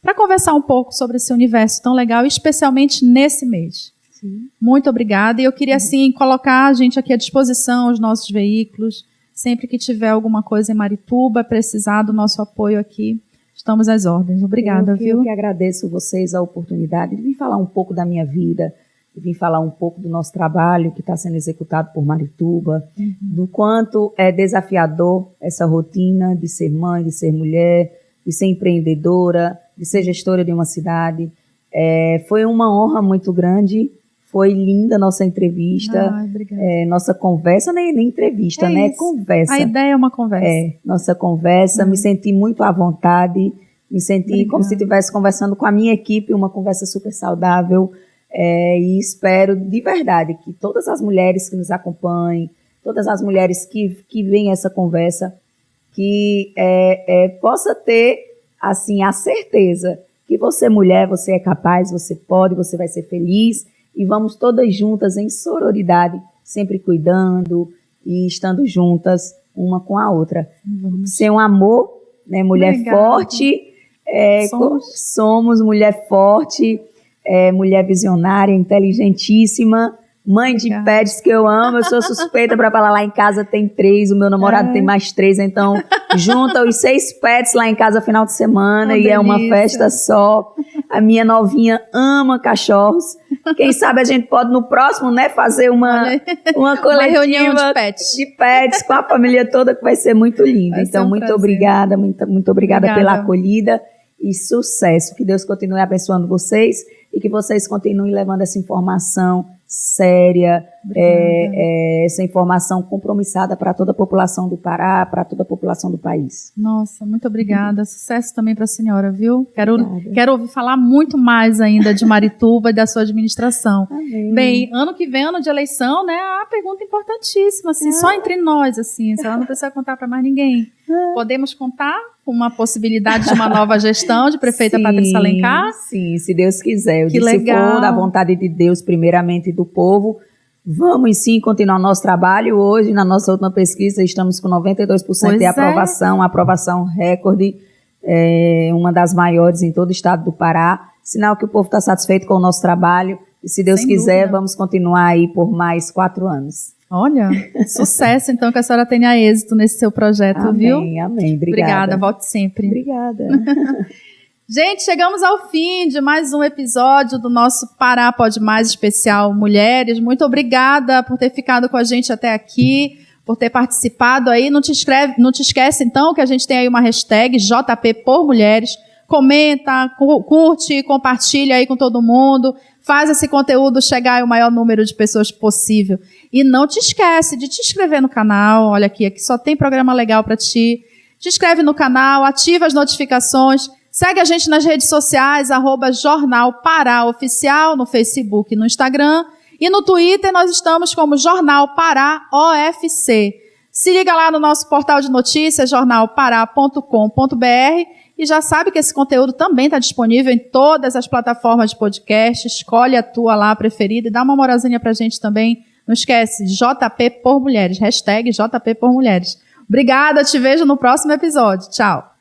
para conversar um pouco sobre esse universo tão legal, especialmente nesse mês. Sim. Muito obrigada. E eu queria, assim, colocar a gente aqui à disposição, os nossos veículos. Sempre que tiver alguma coisa em Marituba, precisar do nosso apoio aqui, estamos às ordens. Obrigada, viu? Eu que agradeço vocês a oportunidade de vir falar um pouco da minha vida, de vir falar um pouco do nosso trabalho que está sendo executado por Marituba, do quanto é desafiador essa rotina de ser mãe, de ser mulher, de ser empreendedora, de ser gestora de uma cidade. Foi uma honra muito grande Foi linda a nossa entrevista. Ai, obrigada. Nossa conversa, nem entrevista, né? Isso. Conversa. A ideia é uma conversa. Nossa conversa. Me senti muito à vontade. Me senti como se estivesse conversando com a minha equipe, uma conversa super saudável. E espero de verdade que todas as mulheres que nos acompanhem, todas as mulheres que veem essa conversa, que possa ter assim, a certeza que você, mulher, você é capaz, você pode, você vai ser feliz, e vamos todas juntas em sororidade, sempre cuidando e estando juntas uma com a outra. Ser um amor, né, mulher Obrigada. forte, somos mulher forte, mulher visionária, inteligentíssima, mãe de pets que eu amo. Eu sou suspeita para falar, lá em casa tem 3, o meu namorado tem mais 3, então junta os 6 pets lá em casa final de semana, e é uma festa só. A minha novinha ama cachorros. Quem sabe a gente pode no próximo, né, fazer uma coletiva, uma reunião de pets com a família toda, que vai ser muito lindo. Então, muito obrigada pela acolhida e sucesso. Que Deus continue abençoando vocês e que vocês continuem levando essa informação séria, essa informação compromissada para toda a população do Pará, para toda a população do país. Nossa, muito obrigada. Sucesso também para a senhora, viu? Quero ouvir falar muito mais ainda de Marituba e da sua administração. Amém. Bem, ano que vem, ano de eleição, né? A pergunta importantíssima, assim, só entre nós, assim, a senhora não precisa contar para mais ninguém. Podemos contar com uma possibilidade de uma nova gestão de prefeita Patrícia Alencar? Sim, se Deus quiser. Que legal. Se for da vontade de Deus, primeiramente do povo, vamos sim continuar o nosso trabalho. Hoje, na nossa última pesquisa, estamos com 92% de aprovação, aprovação recorde, uma das maiores em todo o estado do Pará. Sinal que o povo está satisfeito com o nosso trabalho. E se Deus quiser, vamos continuar aí por mais 4 anos. Olha, sucesso então, que a senhora tenha êxito nesse seu projeto, amém, viu? Amém, obrigada. Volte sempre. Obrigada. Gente, chegamos ao fim de mais um episódio do nosso Pará Pode Mais especial Mulheres. Muito obrigada por ter ficado com a gente até aqui, por ter participado aí. Não te esquece então que a gente tem aí uma hashtag JP por Mulheres. Comenta, curte, compartilha aí com todo mundo. Faz esse conteúdo chegar ao maior número de pessoas possível. E não te esquece de te inscrever no canal. Olha aqui só tem programa legal para ti. Te inscreve no canal, ativa as notificações. Segue a gente nas redes sociais, @Jornal Pará Oficial, no Facebook e no Instagram. E no Twitter nós estamos como Jornal Pará OFC. Se liga lá no nosso portal de notícias, jornalpará.com.br. E já sabe que esse conteúdo também está disponível em todas as plataformas de podcast. Escolhe a tua lá preferida e dá uma moralzinha pra gente também. Não esquece, JP por Mulheres, hashtag JP por Mulheres. Obrigada, te vejo no próximo episódio. Tchau.